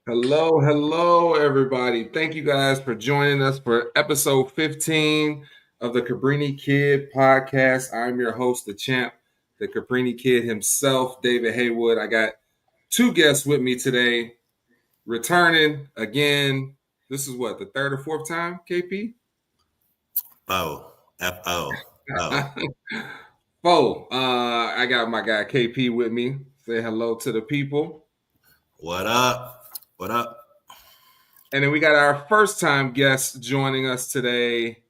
Hello, hello, everybody. Thank you guys for joining us for episode 15 of the Cabrini Kid podcast. I'm your host, the champ, the Cabrini Kid himself, David Haywood. I got two guests with me today, returning again. This is what, the third or fourth time, KP? F-O. Oh. I got my guy KP with me. Say hello to the people. What up? What up? And then we got our first time guest joining us today,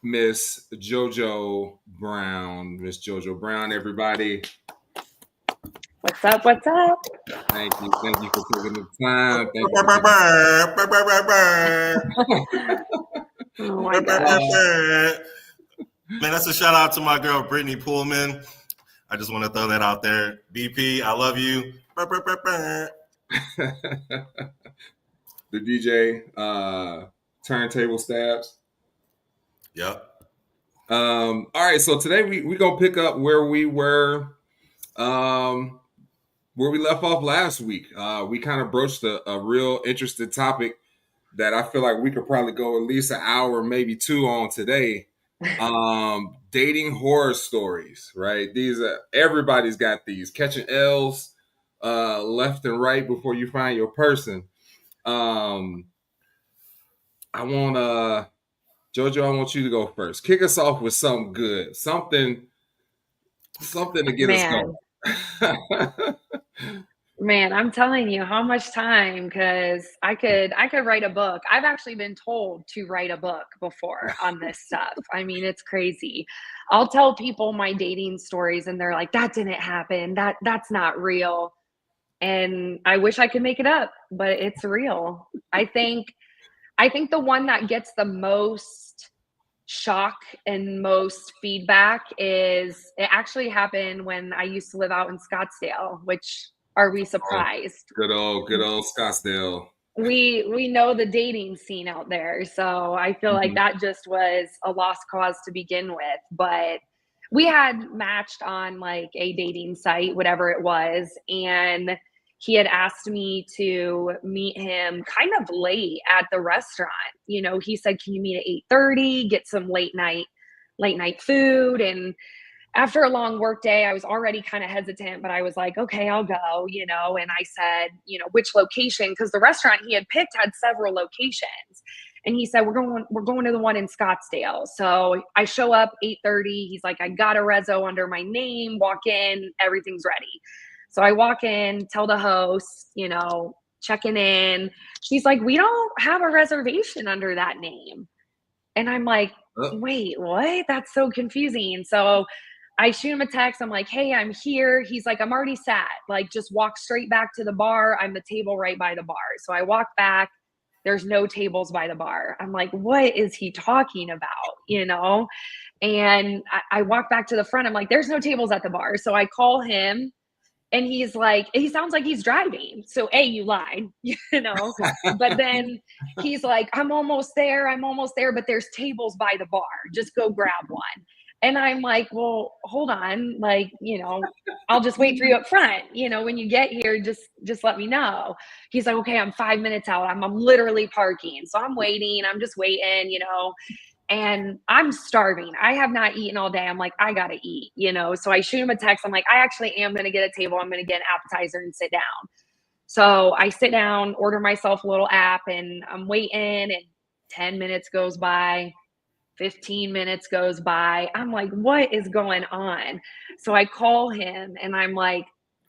Miss JoJo Brown. Miss JoJo Brown, everybody. What's up? What's up? Thank you. Thank you for taking the time. Oh my gosh. Man, that's a shout out to my girl Brittany Pullman. I just want to throw that out there. BP, I love you. The DJ turntable stabs. Yep. All right, so today we gonna pick up where we were, where we left off last week. We kind of broached a real interesting topic that I feel like we could probably go at least an hour, maybe two on today. Dating horror stories, right? These everybody's got these catching L's left and right before you find your person. I want JoJo, I want you to go first. Kick us off with something good, something to get us going. Man, I'm telling you how much time, because I could write a book. I've actually been told to write a book before on this stuff. I mean, it's crazy. I'll tell people my dating stories and they're like, that didn't happen. That's not real. And I wish I could make it up, but it's real. I think the one that gets the most shock and most feedback is it actually happened when I used to live out in Scottsdale, which, are we surprised? Oh, good old Scottsdale. We know the dating scene out there. So I feel like that just was a lost cause to begin with. But we had matched on like a dating site, whatever it was. And he had asked me to meet him kind of late at the restaurant. You know, he said, can you meet at 8:30, get some late night food? And after a long work day, I was already kind of hesitant, but I was like, okay, I'll go, you know. And I said, you know, which location? Because the restaurant he had picked had several locations. And he said, we're going to the one in Scottsdale. So I show up 8:30. He's like, I got a reso under my name, walk in, everything's ready. So I walk in, tell the host, you know, checking in. She's like, we don't have a reservation under that name. And I'm like, wait, what? That's so confusing. So I shoot him a text. I'm like, hey, I'm here. He's like, I'm already sat. Like, just walk straight back to the bar. I'm the table right by the bar. So I walk back. There's no tables by the bar. I'm like, what is he talking about? You know? And I walk back to the front. I'm like, there's no tables at the bar. So I call him. And he's like, he sounds like he's driving. So A, you lied, you know, but then he's like, I'm almost there, but there's tables by the bar. Just go grab one. And I'm like, well, hold on. Like, you know, I'll just wait for you up front. You know, when you get here, just let me know. He's like, okay, I'm 5 minutes out. I'm literally parking. So I'm waiting. I'm just waiting, you know. And I'm starving. I have not eaten all day. I'm like, I gotta eat, you know? So I shoot him a text. I'm like, I actually am gonna get a table. I'm gonna get an appetizer and sit down. So I sit down, order myself a little app, and I'm waiting, and 10 minutes goes by, 15 minutes goes by. I'm like, what is going on? So I call him and I'm like,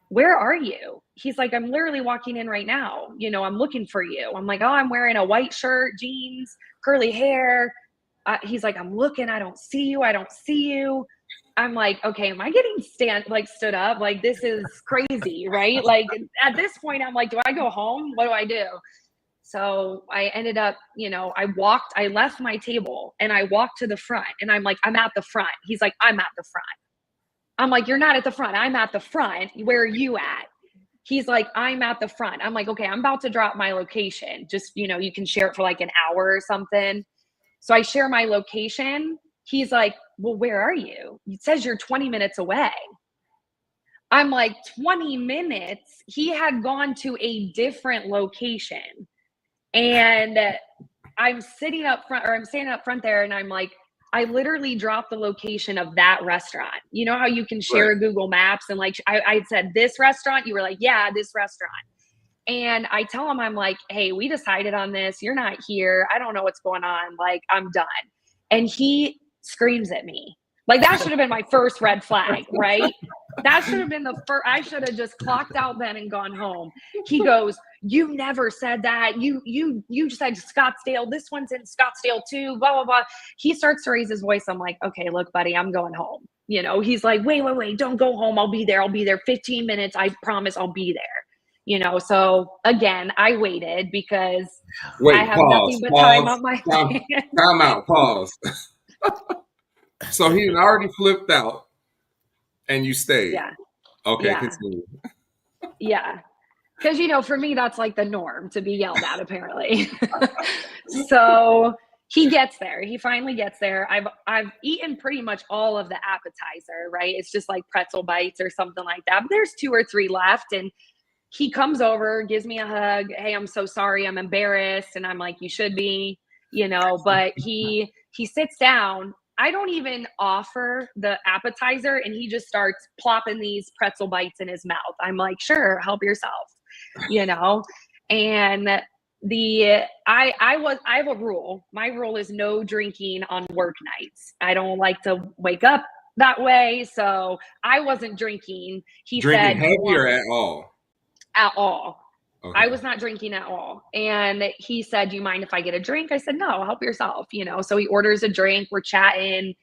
where are you? He's like, I'm literally walking in right now. You know, I'm looking for you. I'm like, oh, I'm wearing a white shirt, jeans, curly hair. He's like, I'm looking, I don't see you. I'm like, okay, am I getting stood up? Like, this is crazy, right? Like, at this point, I'm like, do I go home? What do I do? So I ended up, you know, I left my table and I walked to the front, and I'm like, I'm at the front. He's like, I'm at the front. I'm like, you're not at the front. I'm at the front. Where are you at? He's like, I'm at the front. I'm like, okay, I'm about to drop my location. Just, you know, you can share it for like an hour or something. So I share my location. He's like, well, where are you? It says you're 20 minutes away. I'm like, 20 minutes. He had gone to a different location. And I'm sitting up front, or I'm standing up front there, and I'm like, I literally dropped the location of that restaurant. You know how you can share a Google Maps, and like I said, this restaurant, you were like, yeah, this restaurant. And I tell him, I'm like, hey, we decided on this. You're not here. I don't know what's going on. Like, I'm done. And he screams at me. Like, that should have been my first red flag, right? That should have been the first. I should have just clocked out then and gone home. He goes, you never said that. You said Scottsdale. This one's in Scottsdale too, blah, blah, blah. He starts to raise his voice. I'm like, okay, look, buddy, I'm going home. You know, he's like, wait, don't go home. I'll be there 15 minutes. I promise I'll be there. You know, so again, I waited because I have nothing but time on my hands. Time out, pause. So he had already flipped out and you stayed. Yeah. Okay, continue. Yeah. Because, you know, for me, that's like the norm to be yelled at, apparently. So he gets there. He finally gets there. I've eaten pretty much all of the appetizer, right? It's just like pretzel bites or something like that. But there's 2 or 3 left. And he comes over, gives me a hug. Hey, I'm so sorry. I'm embarrassed. And I'm like, you should be, you know, but he sits down. I don't even offer the appetizer, and he just starts plopping these pretzel bites in his mouth. I'm like, sure, help yourself, you know? And I have a rule. My rule is no drinking on work nights. I don't like to wake up that way. So I wasn't drinking. He said, heavy or at all? At all. Okay. I was not drinking at all. And he said, do you mind if I get a drink? I said, no, help yourself, you know? So he orders a drink. We're chatting,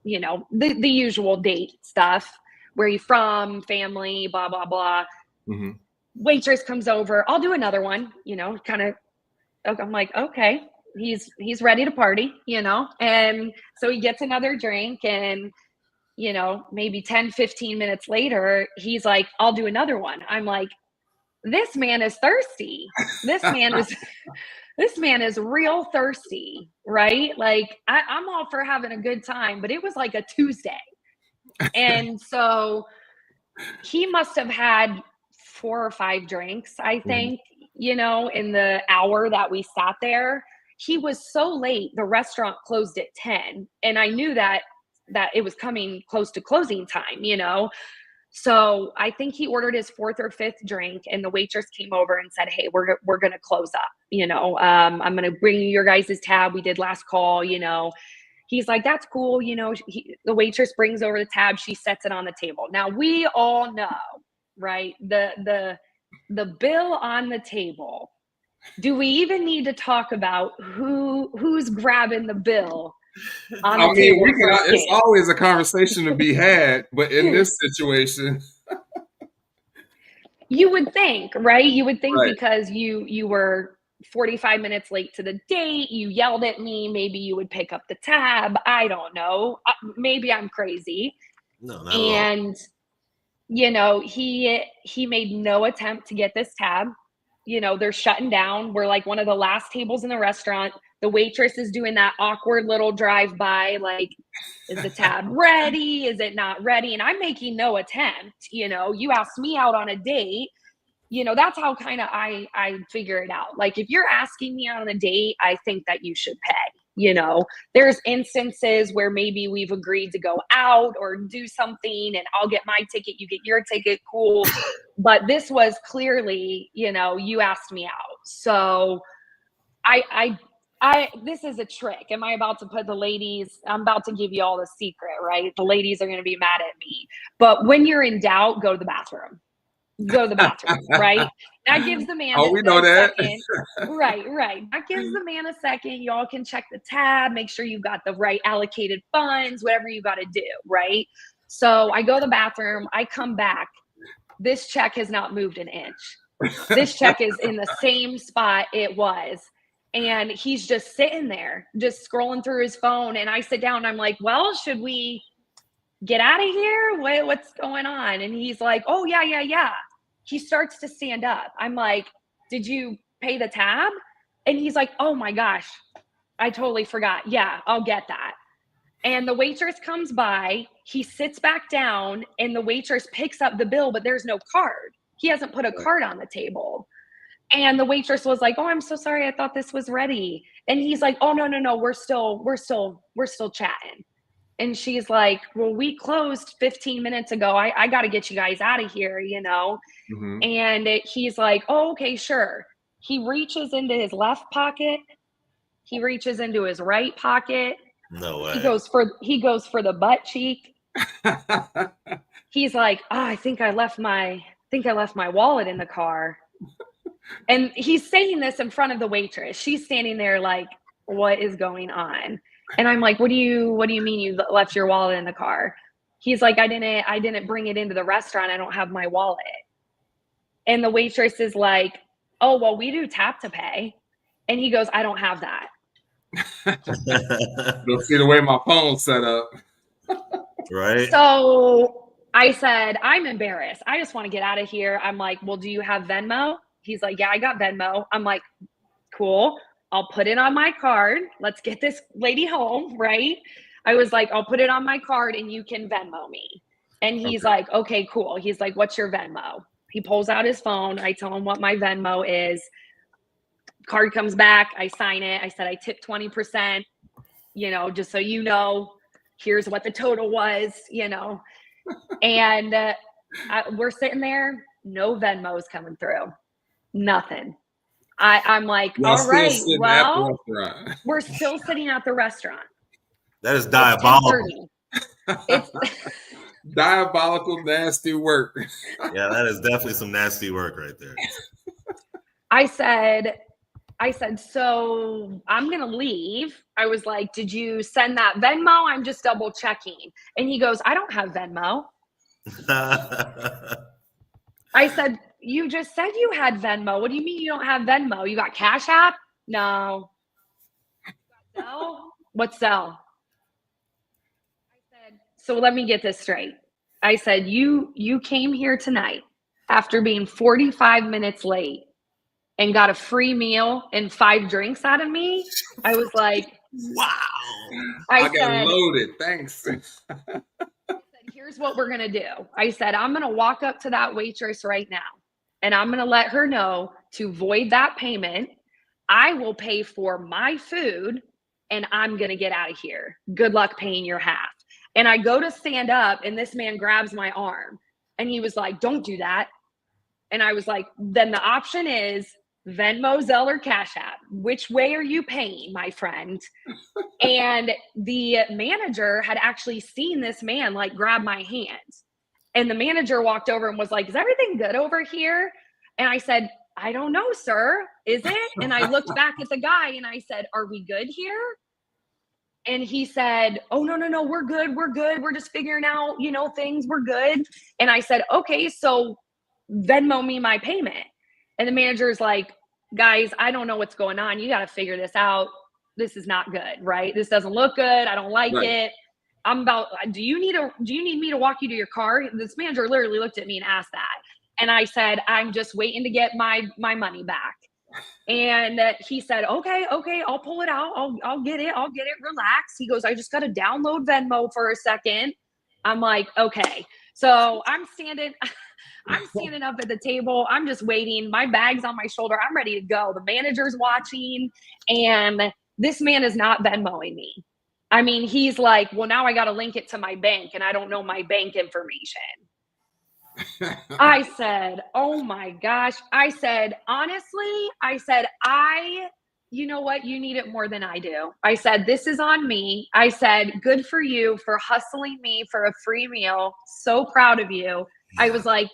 you know, the usual date stuff. Where you from? Family, blah, blah, blah. Mm-hmm. Waitress comes over. I'll do another one, you know, kind of. I'm like, okay, he's ready to party, you know? And so he gets another drink, and, you know, maybe 10, 15 minutes later, he's like, I'll do another one. I'm like, this man is thirsty. This man is real thirsty, right? Like, I'm all for having a good time, but it was like a Tuesday. And so he must have had 4 or 5 drinks, I think, you know, in the hour that we sat there. He was so late. The restaurant closed at 10. And I knew that it was coming close to closing time, you know? So I think he ordered his 4th or 5th drink, and the waitress came over and said, hey, we're going to close up, you know, I'm going to bring you your guys' tab. We did last call, you know. He's like, that's cool. You know, the waitress brings over the tab. She sets it on the table. Now we all know, right? The bill on the table. Do we even need to talk about who's grabbing the bill? It's always a conversation to be had, but in this situation, you would think, right? You would think because you were 45 minutes late to the date, you yelled at me, maybe you would pick up the tab. I don't know. Maybe I'm crazy. No, not at all. You know, he made no attempt to get this tab. You know, they're shutting down. We're like one of the last tables in the restaurant. The waitress is doing that awkward little drive-by, like, is the tab ready? Is it not ready? And I'm making no attempt. You know, you asked me out on a date. You know, that's how kind of I figure it out. Like, if you're asking me out on a date, I think that you should pay. You know, there's instances where maybe we've agreed to go out or do something, and I'll get my ticket, you get your ticket, cool. But this was clearly, you know, you asked me out. So this is a trick. Am I about to put the ladies? I'm about to give you all the secret, right? The ladies are going to be mad at me. But when you're in doubt, go to the bathroom. Go to the bathroom, right? That gives the man second. Right. That gives the man a second. Y'all can check the tab, make sure you got the right allocated funds, whatever you got to do, right? So I go to the bathroom. I come back. This check has not moved an inch. This check is in the same spot it was. And he's just sitting there, just scrolling through his phone. And I sit down and I'm like, well, should we get out of here? What's going on? And he's like, oh, yeah. He starts to stand up. I'm like, did you pay the tab? And he's like, oh my gosh, I totally forgot. Yeah, I'll get that. And the waitress comes by, he sits back down, and the waitress picks up the bill, but there's no card. He hasn't put a card on the table. And the waitress was like, "Oh, I'm so sorry. I thought this was ready." And he's like, "Oh, no. We're still chatting." And she's like, "Well, we closed 15 minutes ago. I got to get you guys out of here, you know?" Mm-hmm. And he's like, "Oh, okay, sure." He reaches into his left pocket. He reaches into his right pocket. No way. He goes for the butt cheek. He's like, "Oh, I think I left my wallet in the car." And he's saying this in front of the waitress. She's standing there like, "What is going on?" And I'm like, what do you mean you left your wallet in the car?" He's like, I didn't bring it into the restaurant. I don't have my wallet." And the waitress is like, "Oh, well, we do tap to pay." And he goes, "I don't have that." You'll see the way my phone's set up. Right. So I said, "I'm embarrassed. I just want to get out of here." I'm like, "Well, do you have Venmo?" He's like, "Yeah, I got Venmo." I'm like, "Cool. I'll put it on my card. Let's get this lady home," right? I was like, "I'll put it on my card and you can Venmo me." And he's like, "Okay, cool." He's like, "What's your Venmo?" He pulls out his phone. I tell him what my Venmo is. Card comes back. I sign it. I said, "I tipped 20%, you know, just so you know, here's what the total was, you know." And we're sitting there. No Venmos coming through. Nothing. I'm like, Y'all all still right, sitting at the well, restaurant. we're still sitting at the restaurant. That is diabolical. It's Diabolical, nasty work. Yeah, that is definitely some nasty work right there. I said, "So I'm going to leave." I was like, "Did you send that Venmo? I'm just double checking." And he goes, "I don't have Venmo." I said, "You just said you had Venmo. What do you mean you don't have Venmo? You got Cash App?" "No." "Zelle?" "What's Zelle?" I said, "So let me get this straight." I said, you came here tonight after being 45 minutes late and got a free meal and 5 drinks out of me?" I was like, Wow. I got loaded. Thanks. I said, "Here's what we're going to do." I said, "I'm going to walk up to that waitress right now and I'm going to let her know to void that payment. I will pay for my food and I'm going to get out of here. Good luck paying your half." And I go to stand up and this man grabs my arm and he was like, "Don't do that." And I was like, "Then the option is Venmo, Zelle, or Cash App. Which way are you paying, my friend?" And the manager had actually seen this man like grab my hand. And the manager walked over and was like, "Is everything good over here?" And I said, "I don't know, sir. Is it?" And I looked back at the guy and I said, "Are we good here?" And he said, "Oh, no, we're good. We're good. We're just figuring out, you know, things. We're good." And I said, "Okay, so Venmo me my payment." And the manager's like, "Guys, I don't know what's going on. You got to figure this out. This is not good, right? This doesn't look good. I don't like it. Do you need me to walk you to your car?" This manager literally looked at me and asked that. And I said, "I'm just waiting to get my money back." And he said, okay, I'll pull it out. I'll get it. Relax. He goes, "I just got to download Venmo for a second." I'm like, okay. So I'm standing up at the table. I'm just waiting. My bag's on my shoulder. I'm ready to go. The manager's watching and this man is not Venmoing me. I mean, he's like, "Well, now I got to link it to my bank and I don't know my bank information." I said, "Oh my gosh." I said, "Honestly," I said, you know what? You need it more than I do." I said, "This is on me." I said, "Good for you for hustling me for a free meal. So proud of you." I was like,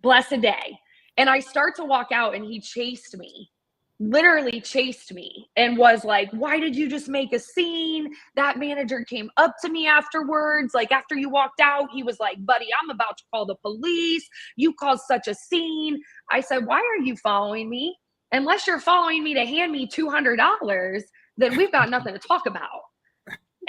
"Blessed day." And I start to walk out and he chased me. Literally chased me and was like, "Why did you just make a scene?" That manager came up to me afterwards. Like after you walked out, he was like, "Buddy, I'm about to call the police. You caused such a scene." I said, "Why are you following me? Unless you're following me to hand me $200, then we've got nothing to talk about."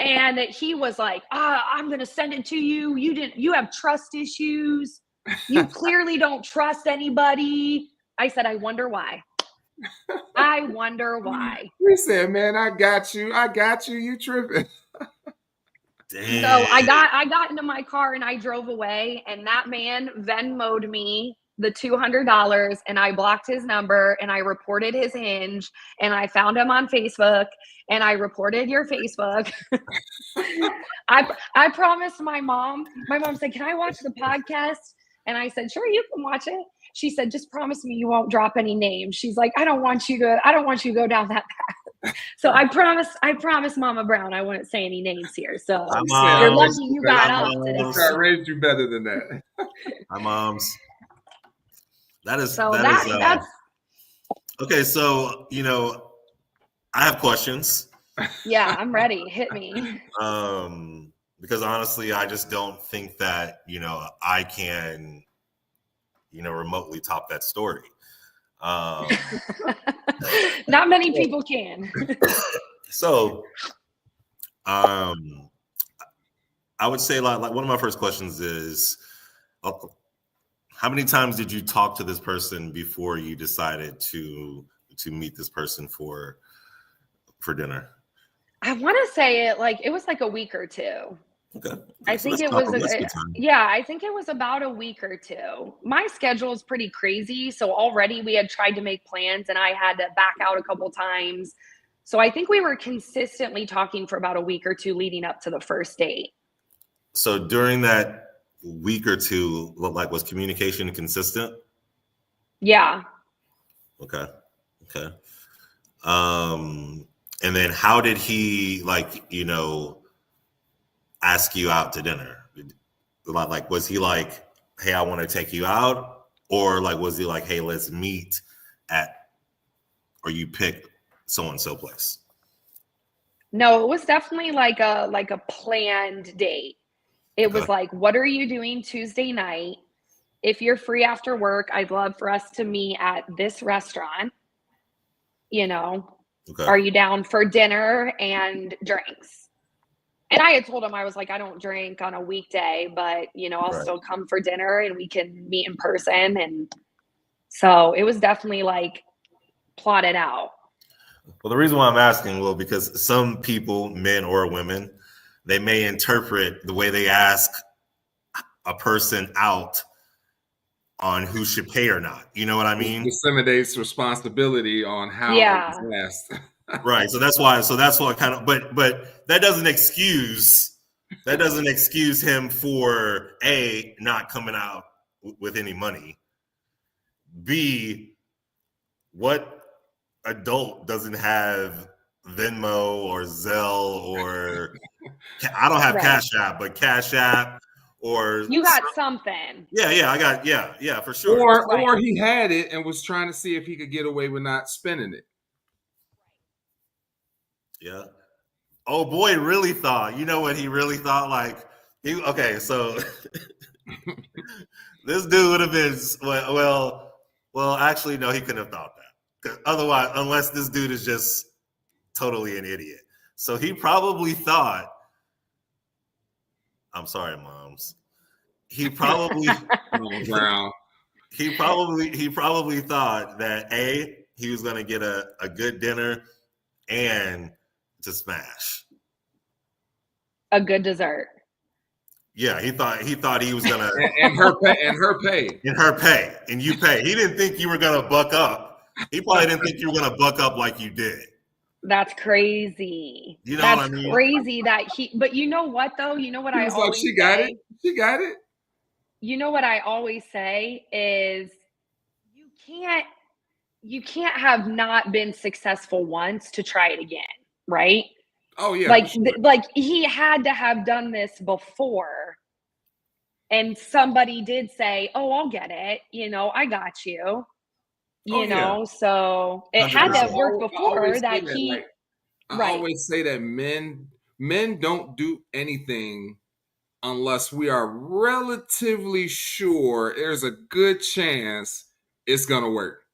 And he was like, "I'm going to send it to you. You have trust issues. You clearly don't trust anybody." I said, "I wonder why." I wonder why. We said, "Man, I got you. You tripping." Damn. So I got into my car and I drove away, and that man Venmo'd me the $200, and I blocked his number, and I reported his Hinge, and I found him on Facebook, and I reported your Facebook. I promised my mom said, "Can I watch the podcast?" And I said, "Sure, you can watch it." She said, "Just promise me you won't drop any names." She's like, I don't want you to go down that path. So I promised Mama Brown I wouldn't say any names here. So you're lucky you got up today. I raised you better than that. Hi, moms. That's okay. So, I have questions. Yeah, I'm ready. Hit me. Because honestly, I just don't think that, I can, remotely top that story. Not many people can. So, I would say like one of my first questions is, how many times did you talk to this person before you decided to meet this person for dinner? I want to say it was like a week or two. Okay. I think it was I think it was about a week or two. My schedule is pretty crazy, so already we had tried to make plans and I had to back out a couple times. So I think we were consistently talking for about a week or two leading up to the first date. So during that week or two, was communication consistent? Yeah. Okay. And then how did he ask you out to dinner? Like, was he like, "Hey, I want to take you out," or was he like, "Hey, let's meet at," or you pick so and so place? No, it was definitely like a planned date. It was like, "What are you doing Tuesday night? If you're free after work, I'd love for us to meet at this restaurant. Are you down for dinner and drinks?" And I had told him, I was like, "I don't drink on a weekday, but I'll still come for dinner and we can meet in person." And so it was definitely plotted out. Well, the reason why I'm asking, because some people, men or women, they may interpret the way they ask a person out on who should pay or not. You know what I mean? Disseminates responsibility on how it's asked. Right. So that's why kind of, but that doesn't excuse him for A, not coming out with any money. B, what adult doesn't have Venmo or Zelle or I don't have Cash App, but Cash App or you got something. Yeah, I got for sure. Or he had it and was trying to see if he could get away with not spending it. Yeah. Oh boy, really thought. You know what he really thought? So this dude would have been well, actually, no, he couldn't have thought that. 'Cause otherwise, unless this dude is just totally an idiot. So he probably thought, I'm sorry, moms. He probably he probably thought that A, he was gonna get a good dinner and to smash a good dessert. Yeah, he thought he was gonna and her pay, and you pay. He didn't think you were gonna buck up. He probably didn't think you were gonna buck up like you did. That's crazy. You know That's what I mean? Crazy that he. But you know what though? You know what I always she got say? it. She got it. You know what I always say is you can't have not been successful once to try it again, right? Oh yeah. Like he had to have done this before. And somebody did say, "Oh, I'll get it. I got you." So it had to have worked before that he. I always say that men don't do anything unless we are relatively sure there's a good chance it's gonna work.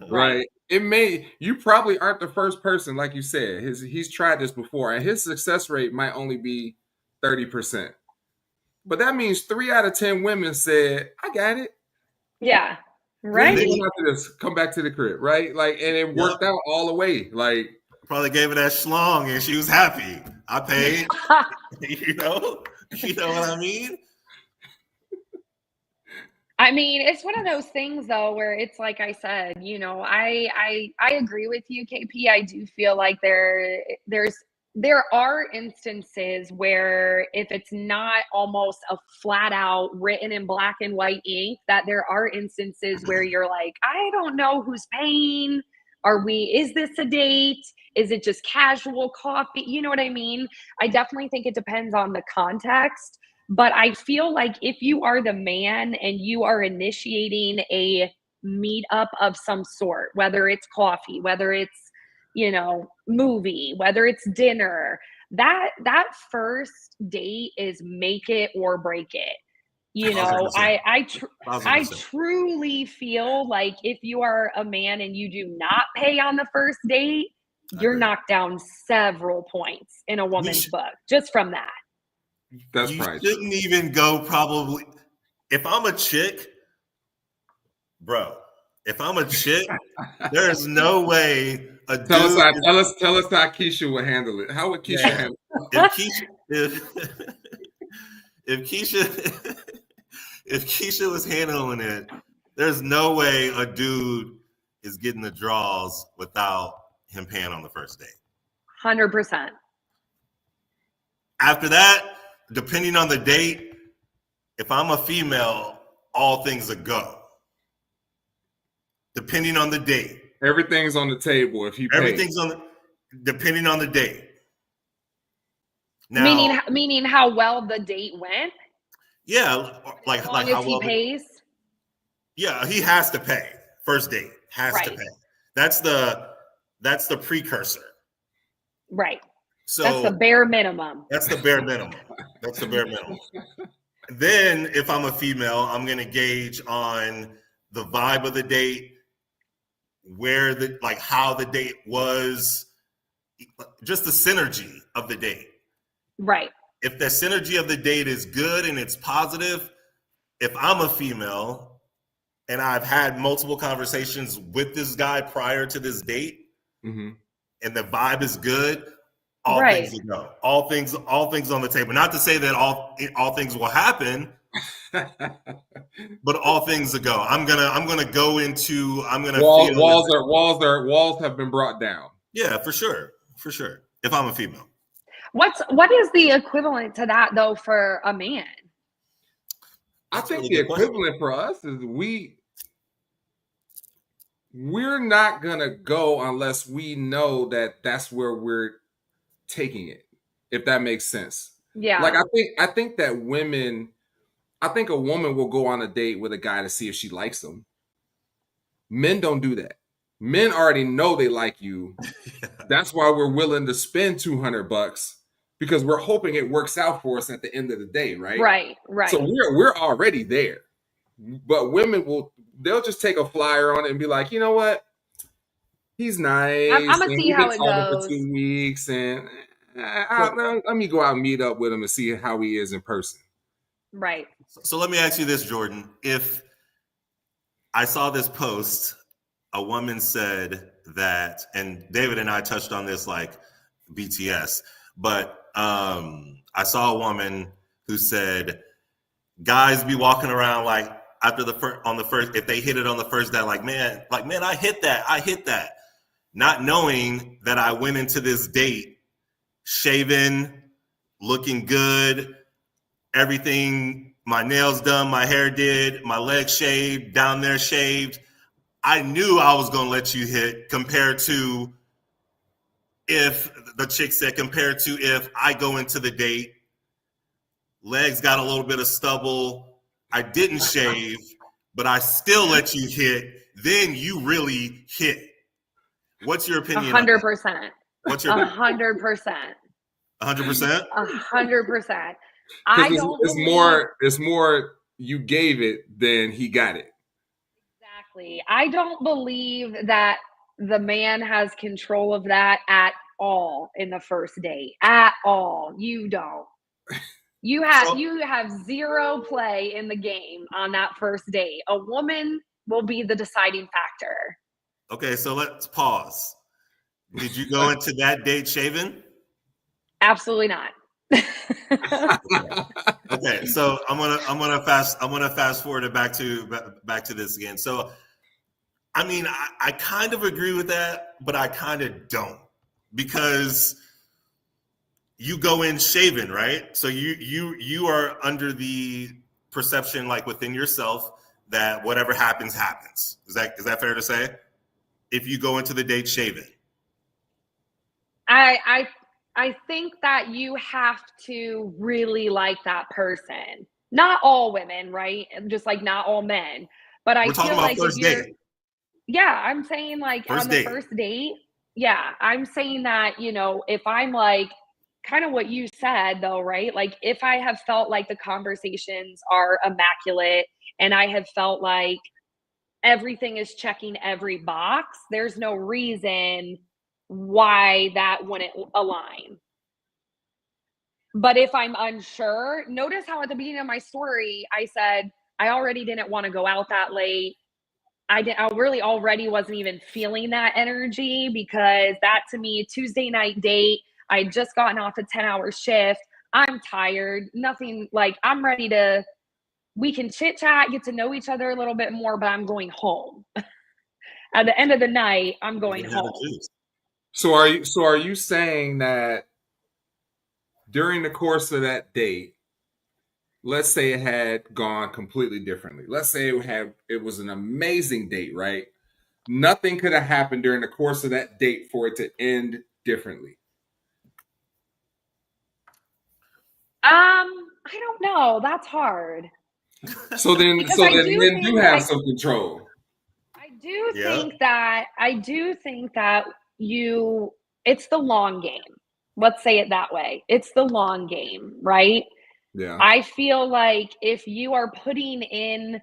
Right? You probably aren't the first person, like you said. He's tried this before, and his success rate might only be 30%. But that means 3 out of 10 women said, "I got it." Yeah. Right. Then you have to just come back to the crib, right? And it worked out all the way. Probably gave her that schlong and she was happy. I paid. You know what I mean? I mean, it's one of those things though, where it's like I said, I agree with you, KP. I do feel like there are instances where if it's not almost a flat out written in black and white ink, that there are instances where you're like, I don't know who's paying. Is this a date? Is it just casual coffee? You know what I mean? I definitely think it depends on the context. But I feel like if you are the man and you are initiating a meetup of some sort, whether it's coffee, whether it's, movie, whether it's dinner, that first date is make it or break it. I truly feel like if you are a man and you do not pay on the first date, you're knocked down several points in a woman's book just from that. That's you shouldn't even go probably. If I'm a chick, bro, there's no way a dude. Tell us how Keisha would handle it. How would Keisha handle it? If Keisha was handling it, there's no way a dude is getting the draws without him paying on the first date. 100%. After that, depending on the date, if I'm a female, all things are go. Depending on the date. Everything's on the table if you pay. Depending on the date. Now, meaning how well the date went? Yeah, like how well he pays? Yeah, he has to pay. First date has to pay. That's the precursor. Right. So that's the bare minimum. That's the bare minimum. Then if I'm a female, I'm going to gauge on the vibe of the date, how the date was, just the synergy of the date. Right. If the synergy of the date is good and it's positive, if I'm a female and I've had multiple conversations with this guy prior to this date, and the vibe is good, all things will go. All things on the table. Not to say that all things will happen, but all things will go. I'm gonna go into. Walls have been brought down. Yeah, for sure. If I'm a female. What is the equivalent to that though for a man? I think the equivalent for us is we're not gonna go unless we know that that's where we're taking it, if that makes sense. Yeah. Like I think that a woman will go on a date with a guy to see if she likes him. Men don't do that. Men already know they like you. That's why we're willing to spend $200 because we're hoping it works out for us at the end of the day, right? Right. So we're already there. But women they'll just take a flyer on it and be like, you know what? He's nice. I'm gonna see how it goes. For 2 weeks, and let me go out and meet up with him and see how he is in person. Right. So let me ask you this, Jordan. If I saw this post, a woman said that, and David and I touched on this like BTS, but I saw a woman who said, guys be walking around like after on the first, if they hit it on the first day, like man, I hit that. Not knowing that I went into this date shaven, looking good, everything, my nails done, my hair did, my legs shaved, down there shaved. I knew I was going to let you hit compared to if I go into the date, legs got a little bit of stubble, I didn't shave, but I still let you hit, then you really hit. What's your opinion? 100%. What's your 100%? 100%? 100%. It's more you gave it than he got it. Exactly. I don't believe that the man has control of that at all in the first date. At all. You don't. You have zero play in the game on that first date. A woman will be the deciding factor. Okay, so let's pause. Did you go into that date shaven? Absolutely not. Okay, so I'm gonna fast forward it back to this again. So, I mean, I kind of agree with that, but I kind of don't, because you go in shaven, right? So you are under the perception, like within yourself, that whatever happens happens. Is that fair to say? If you go into the date shaven, I think that you have to really like that person. Not all women, right? Just like not all men. But I we're talking feel about like if first you're, date. yeah, I'm saying like on First the date. first date, yeah, I'm saying that, if I'm like kind of what you said though, right? Like if I have felt like the conversations are immaculate and I have felt like everything is checking every box, there's no reason why that wouldn't align. But if I'm unsure, notice how at the beginning of my story, I said I already didn't want to go out that late. I really already wasn't even feeling that energy, because that to me, Tuesday night date, I had just gotten off a 10-hour shift. I'm tired. Nothing, like I'm ready to, we can chit chat, get to know each other a little bit more, but I'm going home. At the end of the night, I'm You going can have the home. juice. So are you saying that during the course of that date, let's say it had gone completely differently. Let's say it was an amazing date, right? Nothing could have happened during the course of that date for it to end differently. I don't know. That's hard. So then Because men do have some control. Yeah. I do think that it's the long game. Let's say it that way. It's the long game, right? Yeah. I feel like if you are putting in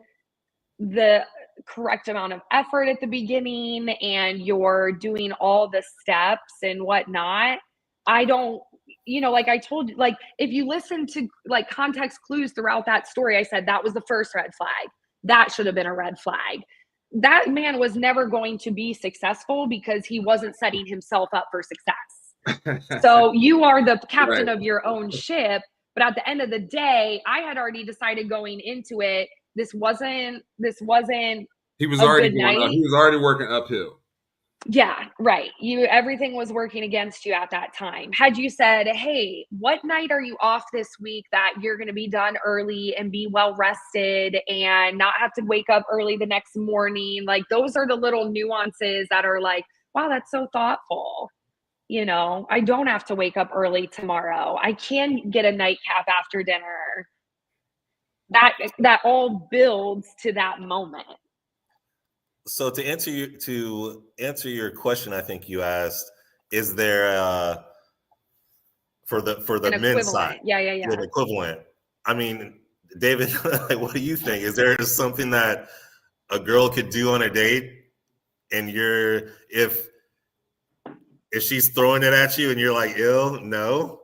the correct amount of effort at the beginning and you're doing all the steps and whatnot, I don't, like I told you, like if you listen to like context clues throughout that story, I said that was the first red flag. That should have been a red flag. That man was never going to be successful because he wasn't setting himself up for success. So you are the captain Right. of your own ship. But at the end of the day, I had already decided going into it, this wasn't He was a already good going up. night. He was already working uphill. Yeah, right. Everything was working against you at that time. Had you said, "Hey, what night are you off this week that you're going to be done early and be well rested and not have to wake up early the next morning?" Like those are the little nuances that are like, "Wow, that's so thoughtful." I don't have to wake up early tomorrow. I can get a nightcap after dinner. That all builds to that moment. So to answer your question, I think you asked, is there for the An men's side, equivalent. Yeah, yeah, yeah. an equivalent? I mean, David, like, what do you think? Is there something that a girl could do on a date, and if she's throwing it at you and you're like, ill, no?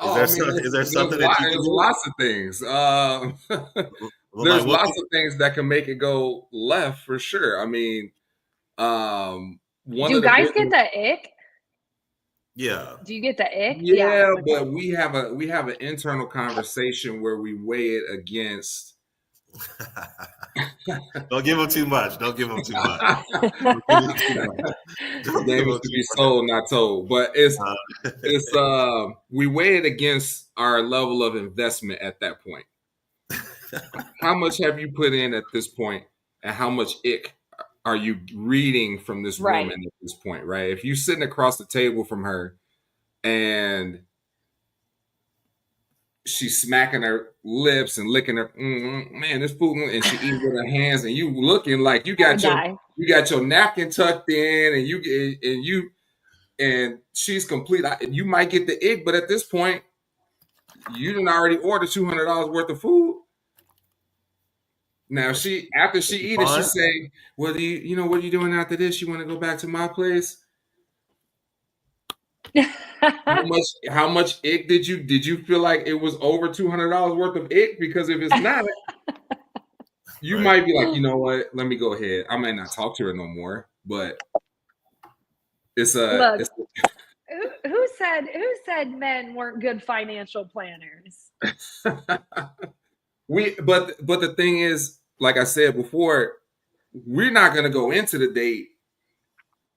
Oh, I mean, Is there something that you can there's do? lots of things. Like There's what? lots of things that can make it go left for sure. I mean, one Do of the guys get biggest, the ick? Yeah. Do you get the ick? Yeah. yeah, Okay. but we have an internal conversation where we weigh it against. Don't give them too much. Don't give them too much. Don't give Game is them to too be much. sold, not told. But it's we weigh it against our level of investment at that point. How much have you put in at this point, and how much ick are you reading from this Right. woman at this point, right? If you're sitting across the table from her and she's smacking her lips and licking her, man, this food, and she eating with her hands, and you looking like you got your napkin tucked in, and she's complete. You might get the ick, but at this point, you didn't already order $200 worth of food. Now after she eat it, she say, "Well, what are you doing after this? You want to go back to my place?" How much ick did you feel like it was over $200 worth of ick? Because if it's not, you might be like, you know what? Let me go ahead. I might not talk to her no more, but it's Look, who said men weren't good financial planners? But the thing is, like I said before, we're not gonna go into the date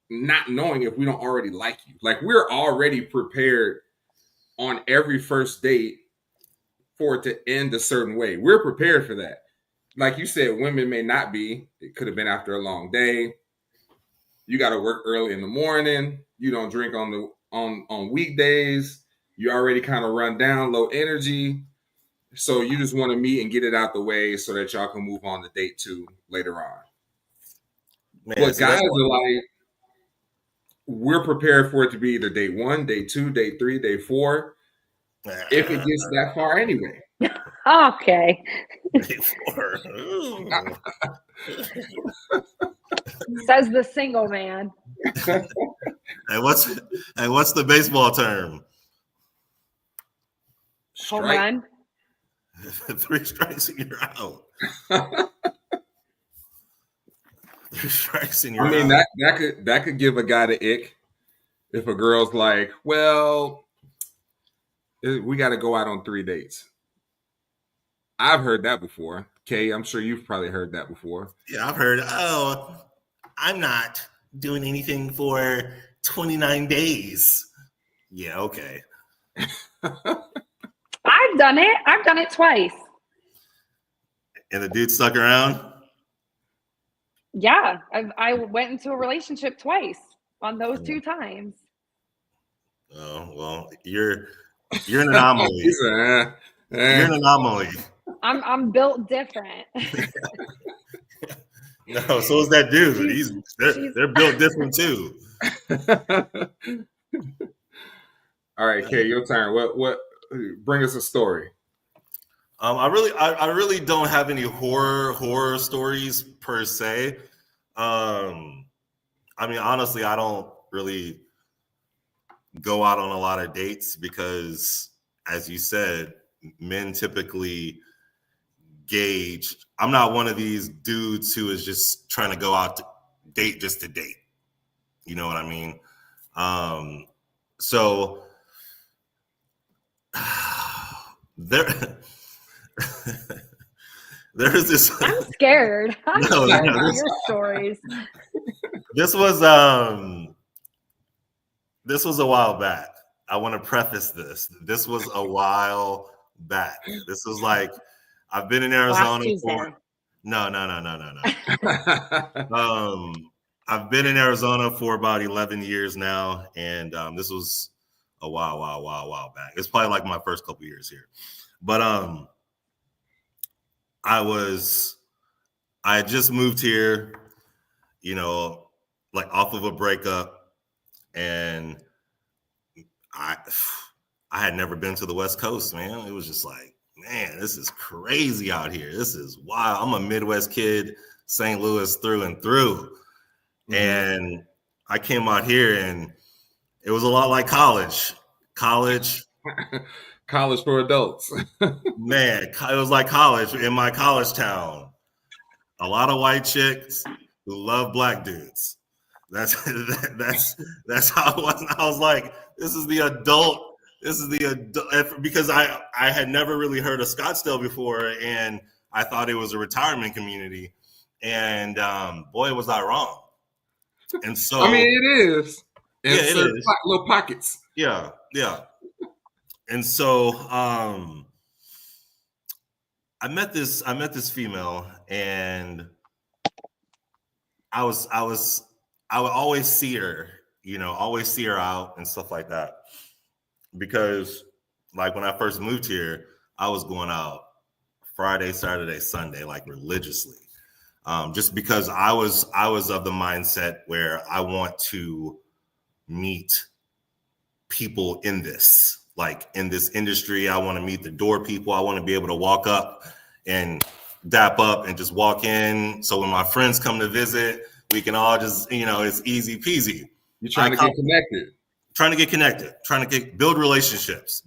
not knowing if we don't already like you. Like, we're already prepared on every first date for it to end a certain way. We're prepared for that. Like you said, women may not be. It could have been after a long day. You got to work early in the morning. You don't drink on weekdays. You already kind of run down, low energy. So you just want to meet and get it out the way so that y'all can move on to date 2 later on. Man, But guys are like, we're prepared for it to be either date 1, date 2, date 3, date 4, if it gets that far anyway. Okay. Says the single man. And what's the baseball term? Home run. 3 strikes and you're out. 3 strikes and you're out. that could give a guy the ick if a girl's like, well, we got to go out on 3 dates. I've heard that before. Kay, I'm sure you've probably heard that before. Yeah, I've heard, I'm not doing anything for 29 days. Yeah, okay. I've done it. I've done it twice. And the dude stuck around? Yeah, I went into a relationship twice on those 2 times. Oh, well, you're an anomaly. You're an anomaly. I'm built different. No, so is that dude. They're built different too. All right, Kay, your turn. What? Bring us a story. I really don't have any horror stories per se. I mean, honestly, I don't really go out on a lot of dates because, as you said, men typically gauge. I'm not one of these dudes who is just trying to go out to date just to date. You know what I mean? So there's this. I'm scared. I'm scared of your stories. This was a while back. I want to preface this. This was a while back. This was like, I've been in Arizona for no. I've been in Arizona for about 11 years now, and this was a while back. It's probably like my first couple years here, but I had just moved here, you know, like off of a breakup, and I had never been to the West Coast, man. It was just like, man, this is crazy out here. This is wild. I'm a Midwest kid, St. Louis through and through. Mm-hmm. And I came out here and it was a lot like college. College for adults. Man, it was like college in my college town. A lot of white chicks who love black dudes. That's how it was. And I was like, this is the adult, because I had never really heard of Scottsdale before, and I thought it was a retirement community. And boy, was I wrong. And so I mean, it is. Yeah, it is. Little pockets. Yeah. And so I met this female, and I would always see her, always see her out and stuff like that. Because like when I first moved here, I was going out Friday, Saturday, Sunday, like religiously. Just because I was of the mindset where I want to meet people in this industry. I want to meet the door people. I want to be able to walk up and dap up and just walk in. So when my friends come to visit, we can all just, it's easy peasy. You're trying to get connected. Build relationships.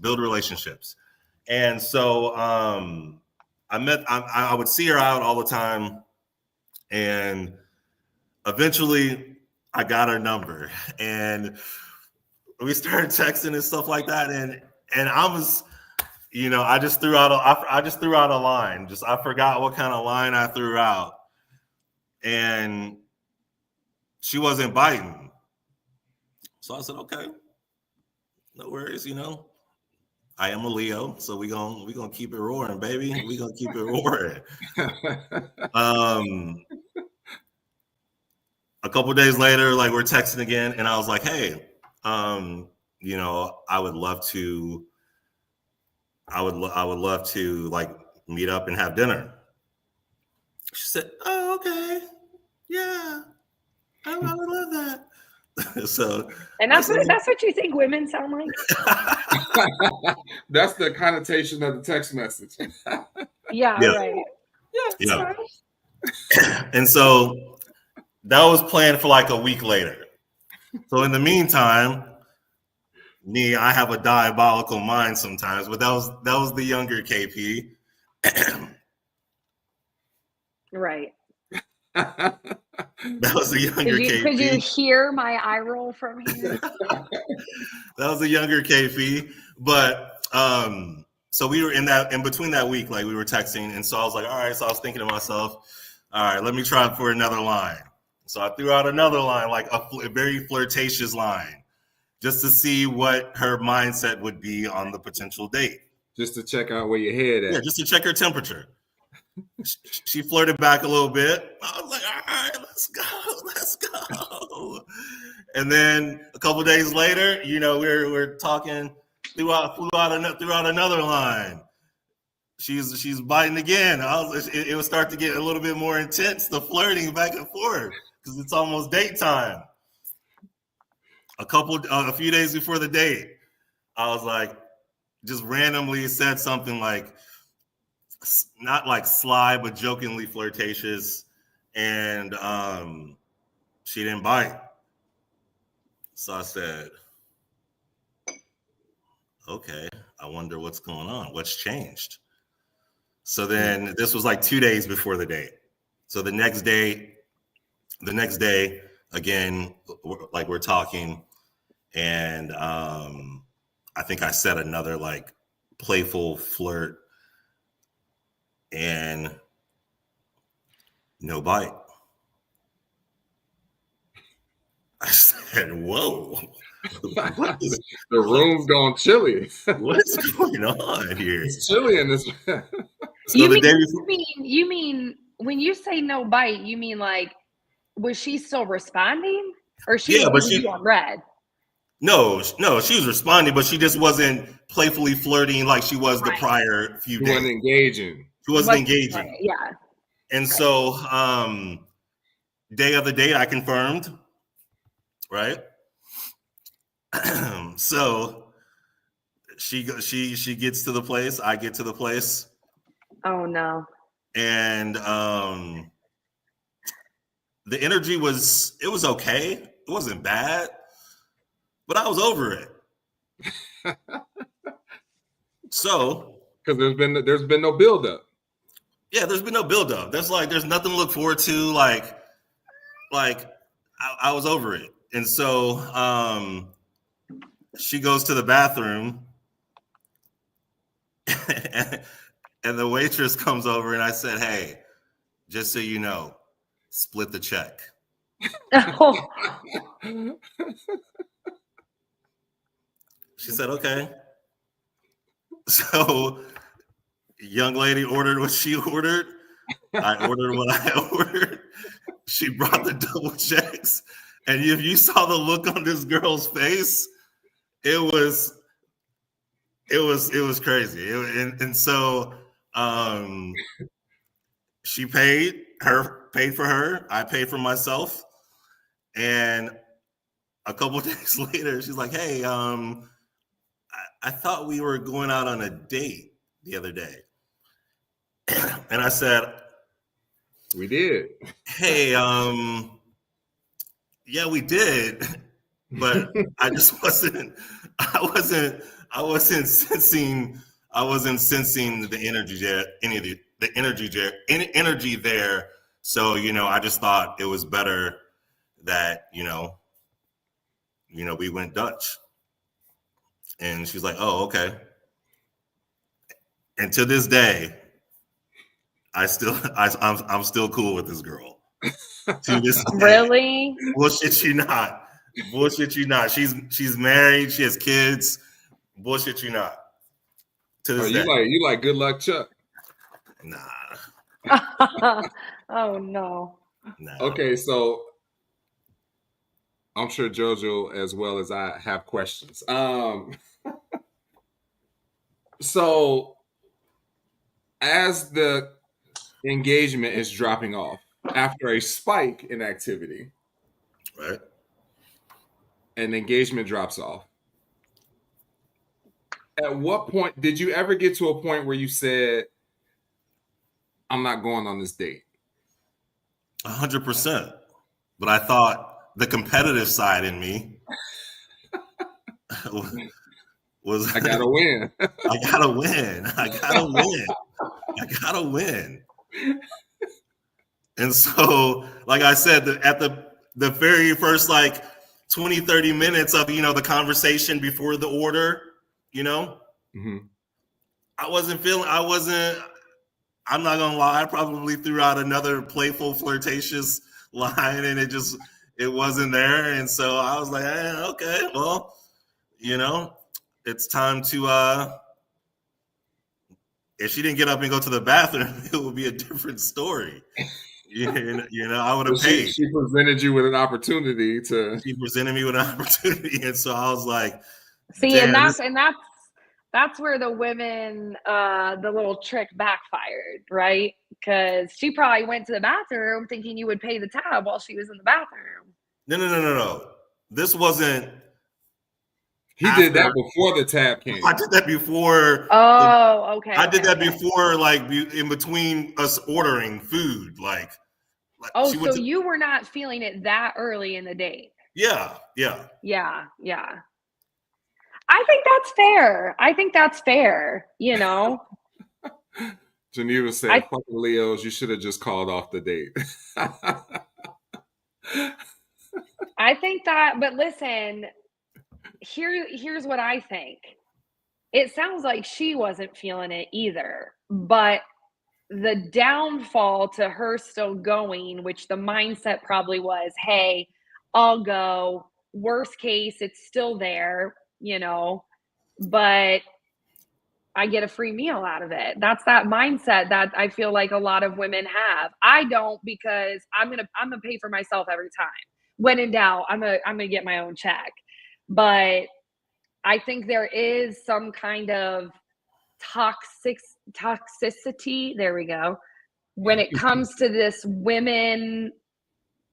And so I would see her out all the time. And eventually I got her number, and we started texting and stuff like that, and I was, I just threw out a line. I forgot what kind of line I threw out, and she wasn't biting. So I said, okay, no worries, I am a Leo, so we gonna keep it roaring, baby. We gonna keep it roaring. A couple days later, like we're texting again, and I was like, hey, I would love to like meet up and have dinner. She said, oh, okay, yeah, I would love that. So, and that's what you think women sound like. That's the connotation of the text message. Yeah. Right. Yeah. And so that was planned for like a week later. So in the meantime, I have a diabolical mind sometimes, but that was the younger KP. Right. That was the younger KP. Could you hear my eye roll from here? That was a younger KP. But so we were in between that week, like we were texting, and so I was like, all right. So I was thinking to myself, all right, let me try for another line. So I threw out another line, like a very flirtatious line, just to see what her mindset would be on the potential date. Just to check out where your head at. Yeah, just to check her temperature. She flirted back a little bit. I was like, all right, let's go. And then a couple days later, we're talking, threw out another line. She's biting again. It would start to get a little bit more intense, the flirting back and forth, because it's almost date time. A few days before the date, I was like, just randomly said something like, not like sly, but jokingly flirtatious, and she didn't bite. So I said, okay, I wonder what's going on. What's changed? So then this was like 2 days before the date. So the next day, again, we're talking, and I think I said another like playful flirt, and no bite. I said, whoa. The room's going chilly. What's going on here? It's chilly in this. So you mean when you say no bite, you mean like, was she still responding, or she on red? No, she was responding, but she just wasn't playfully flirting like she was the prior few days. She wasn't engaging. Yeah. And so, day of the date, I confirmed, right? So she gets to the place, I get to the place. Oh no. And the energy was okay. It wasn't bad, but I was over it. So, because there's been no buildup. Yeah, there's been no buildup. There's nothing to look forward to. Like I was over it, and so she goes to the bathroom, and the waitress comes over, and I said, "Hey, just so you know, split the check." Oh. She said, "Okay." So, young lady ordered what she ordered. I ordered what I ordered. She brought the double checks, and if you saw the look on this girl's face, it was crazy. And so she paid for her. I paid for myself, and a couple of days later, she's like, "Hey, I thought we were going out on a date the other day." And I said, "We did." Hey, yeah, we did, but I just wasn't sensing the energy there. So, I just thought it was better that, we went Dutch. And she's like, oh, okay. And to this day, I'm still cool with this girl. To this day. Really? Bullshit you not. Bullshit you not. She's married. She has kids. Bullshit you not. To this day. You like Good Luck Chuck? Nah. Oh no. Nah. Okay, so I'm sure JoJo as well as I have questions. So as the engagement is dropping off after a spike in activity, Right. and engagement drops off, at what point did you ever get to a point where you said, I'm not going on this date? 100%. But I thought the competitive side in me was I gotta win. I gotta win. I gotta win. I gotta win. And so, like I said, at the very first 20, 30 minutes of the conversation before the order, Mm-hmm. I'm not gonna lie, I probably threw out another playful, flirtatious line and it wasn't there. And so I was like, okay, well, it's time to if she didn't get up and go to the bathroom, it would be a different story. I would have paid. She presented you with an opportunity to. She presented me with an opportunity, and so I was like, see, and that's where the women, the little trick backfired, right? Because she probably went to the bathroom thinking you would pay the tab while she was in the bathroom. No. This wasn't. He did that before the tab came. I did that before. Oh, okay. I did that before, in between us ordering food, Oh, so you were not feeling it that early in the date? Yeah. I think that's fair. Geneva said, "Fucking Leos, you should have just called off the date." I think that, but listen, here's what I think. It sounds like she wasn't feeling it either, but the downfall to her still going, which the mindset probably was, hey, I'll go. Worst case, it's still there, but I get a free meal out of it. That's that mindset that I feel like a lot of women have. I don't, because I'm gonna pay for myself every time. When in doubt, I'm gonna get my own check. But I think there is some kind of toxicity, there we go, when it comes to this women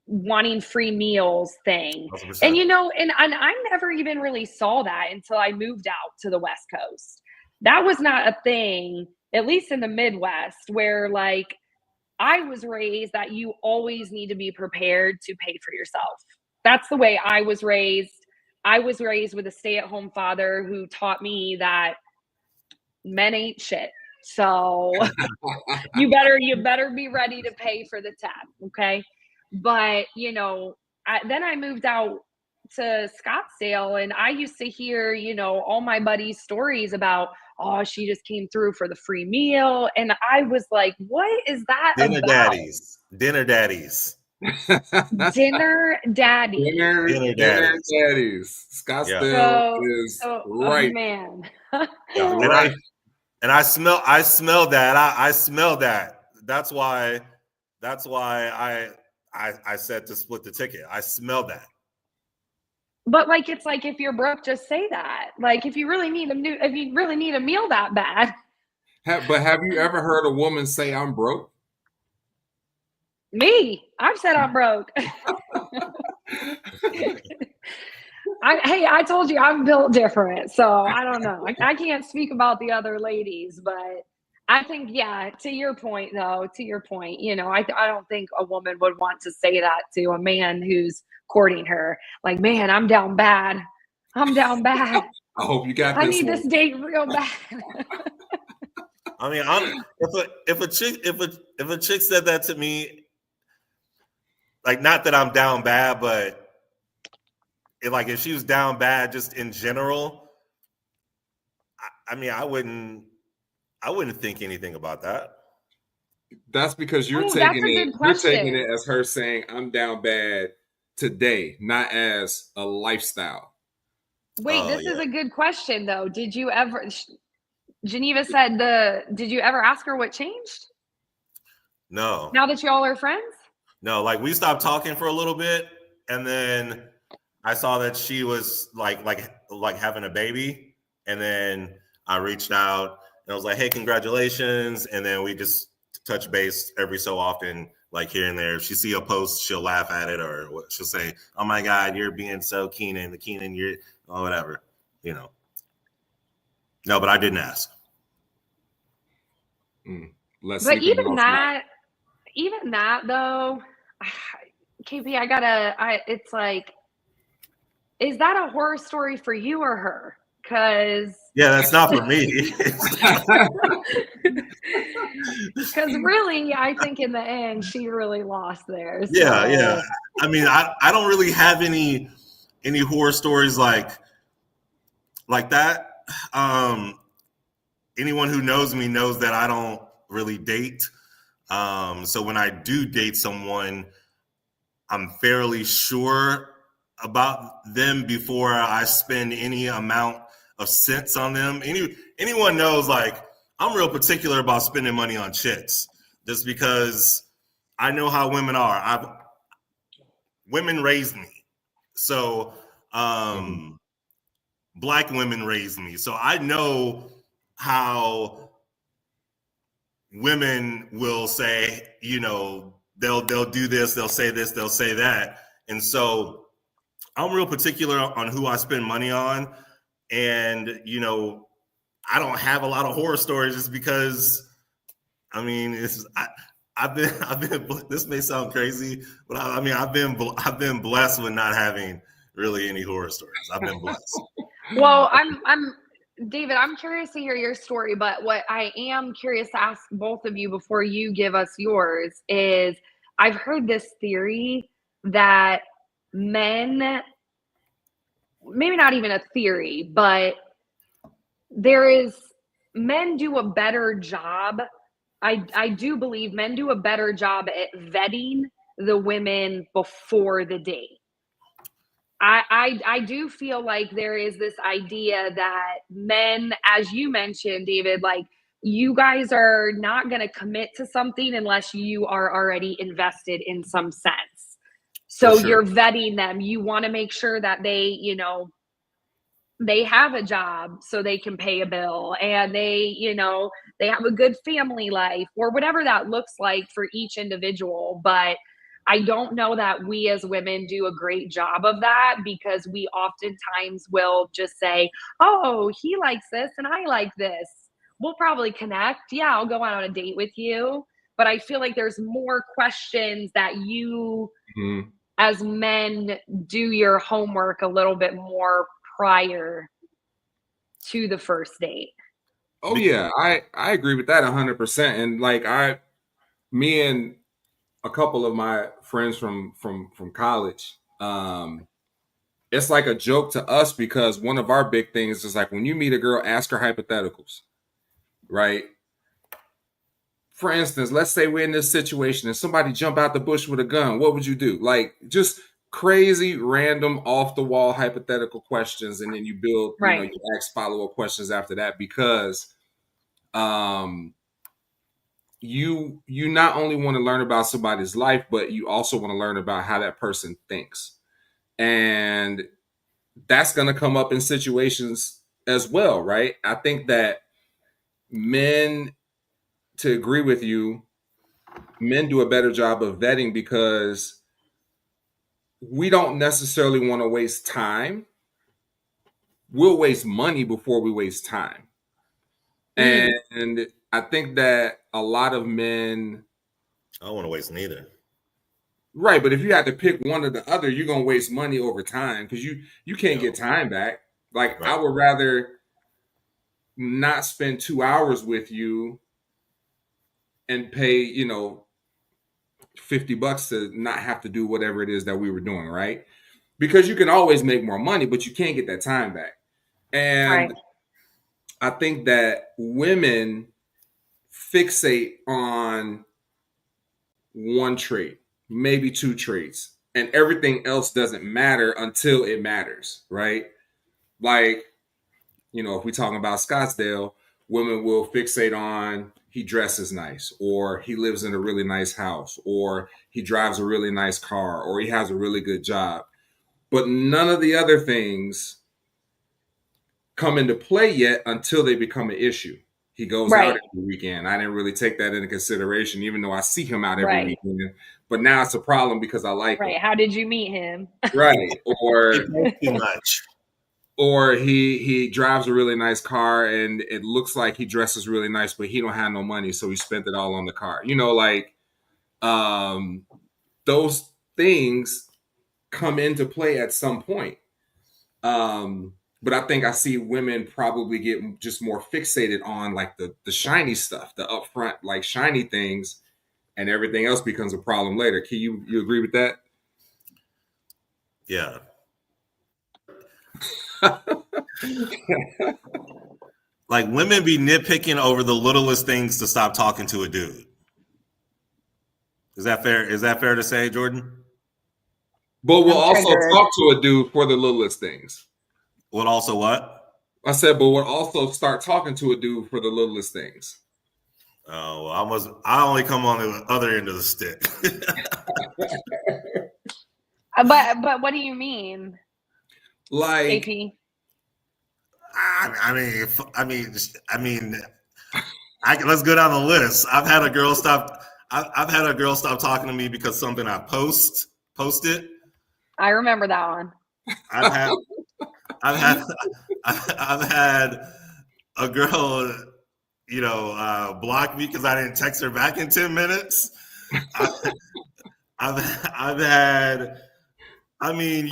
wanting free meals thing. 100%. And I never even really saw that until I moved out to the West Coast. That was not a thing, at least in the Midwest, where I was raised that you always need to be prepared to pay for yourself. That's the way I was raised. I was raised with a stay-at-home father who taught me that men ain't shit. So you better be ready to pay for the tab, okay? But then I moved out to Scottsdale, and I used to hear all my buddies' stories about, oh, she just came through for the free meal, and I was like, what is that Dinner about? daddies. Dinner daddies. Scottsdale is right. Oh, man. Right. And I smell that. I smell that. That's why I said to split the ticket. I smell that. But it's like, if you're broke, just say that. If you really need a meal that bad. But have you ever heard a woman say, "I'm broke"? Me, I've said I'm broke. I told you I'm built different, so I don't know. I can't speak about the other ladies, but I think, to your point, though, I don't think a woman would want to say that to a man who's courting her. Like, man, I'm down bad. I hope you got this. I need this date real bad. I mean, if a chick said that to me, not that I'm down bad, but if she was down bad just in general, I mean, I wouldn't think anything about that. That's because you're taking it as her saying, I'm down bad today, not as a lifestyle. Wait, this is a good question though. Did you ever, Geneva said did you ever ask her what changed? No. Now that y'all are friends? No, like we stopped talking for a little bit, and then I saw that she was like having a baby, and then I reached out and I was like, "Hey, congratulations!" And then we just touch base every so often, like here and there. If she see a post, she'll laugh at it, or she'll say, "Oh my God, you're being so Keinon, you're or whatever," you know. No, but I didn't ask. But even that though, KP, it's like, is that a horror story for you or her? Because that's not for me. Because really, I think in the end, she really lost there. So. Yeah. I mean, I don't really have any horror stories like that. Anyone who knows me knows that I don't really date. So when I do date someone, I'm fairly sure about them before I spend any amount of cents on them. Anyone knows, like, I'm real particular about spending money on chicks just because I know how women are. Women raised me. So Black women raised me. So I know how women will say, you know, they'll do this, they'll say this, they'll say that. And so I'm real particular on who I spend money on. And, you know, I don't have a lot of horror stories just because, I mean, I've been, this may sound crazy, but I mean, I've been blessed with not having really any horror stories. I've been blessed. Well, David, I'm curious to hear your story, but what I am curious to ask both of you before you give us yours is, I've heard this theory that men, maybe not even a theory, but men do a better job. I do believe men do a better job at vetting the women before the date. I do feel like there is this idea that men, as you mentioned, David, like, you guys are not going to commit to something unless you are already invested in some sense. So you're vetting them. You want to make sure that they, you know, they have a job so they can pay a bill, and they, you know, they have a good family life, or whatever that looks like for each individual. But I don't know that we as women do a great job of that, because we oftentimes will just say, oh, he likes this and I like this. We'll probably connect. Yeah, I'll go out on a date with you. But I feel like there's more questions that you as men do your homework a little bit more prior to the first date. Oh yeah, I agree with that 100%. And like me and a couple of my friends from college, it's like a joke to us, because one of our big things is like, when you meet a girl, ask her hypotheticals, right? For instance, let's say we're in this situation and somebody jump out the bush with a gun. What would you do? Like, just crazy, random, off the wall hypothetical questions, and then you build, you know, you ask follow up questions after that, because you not only want to learn about somebody's life, but you also want to learn about how that person thinks. And that's going to come up in situations as well, right? I think that men, to agree with you, men do a better job of vetting, because we don't necessarily want to waste time. We'll waste money before we waste time. And I think that a lot of men, I don't want to waste neither. Right, but if you have to pick one or the other, you're gonna waste money over time, because you can't get time back. Like, I would rather not spend 2 hours with you and pay, you know, $50 to not have to do whatever it is that we were doing, right? Because you can always make more money, but you can't get that time back. And I think that women fixate on one trait, maybe two traits, and everything else doesn't matter until it matters, right? Like, if we're talking about Scottsdale, women will fixate on he dresses nice, or he lives in a really nice house, or he drives a really nice car, or he has a really good job. But none of the other things come into play yet until they become an issue. He goes out Right. every weekend. I didn't really take that into consideration, even though I see him out every Right. weekend. But now it's a problem because I like him. Right. How did you meet him? Right. He does too much. Or he drives a really nice car and it looks like he dresses really nice, but he don't have no money, so he spent it all on the car. Those things come into play at some point. But I think I see women probably get just more fixated on like the shiny stuff, the upfront like shiny things, and everything else becomes a problem later. Can you agree with that? Yeah. Like women be nitpicking over the littlest things to stop talking to a dude. Is that fair? Is that fair to say, Jordan? But we'll also triggered. talk to a dude for the littlest things. What also what? I said, but we'll also start talking to a dude for the littlest things. Oh, well, I only come on the other end of the stick. But what do you mean? Like, AP? I mean, let's go down the list. I've had a girl stop talking to me because something I posted. I remember that one. I've had a girl, block me because I didn't text her back in 10 minutes. I've had. I mean,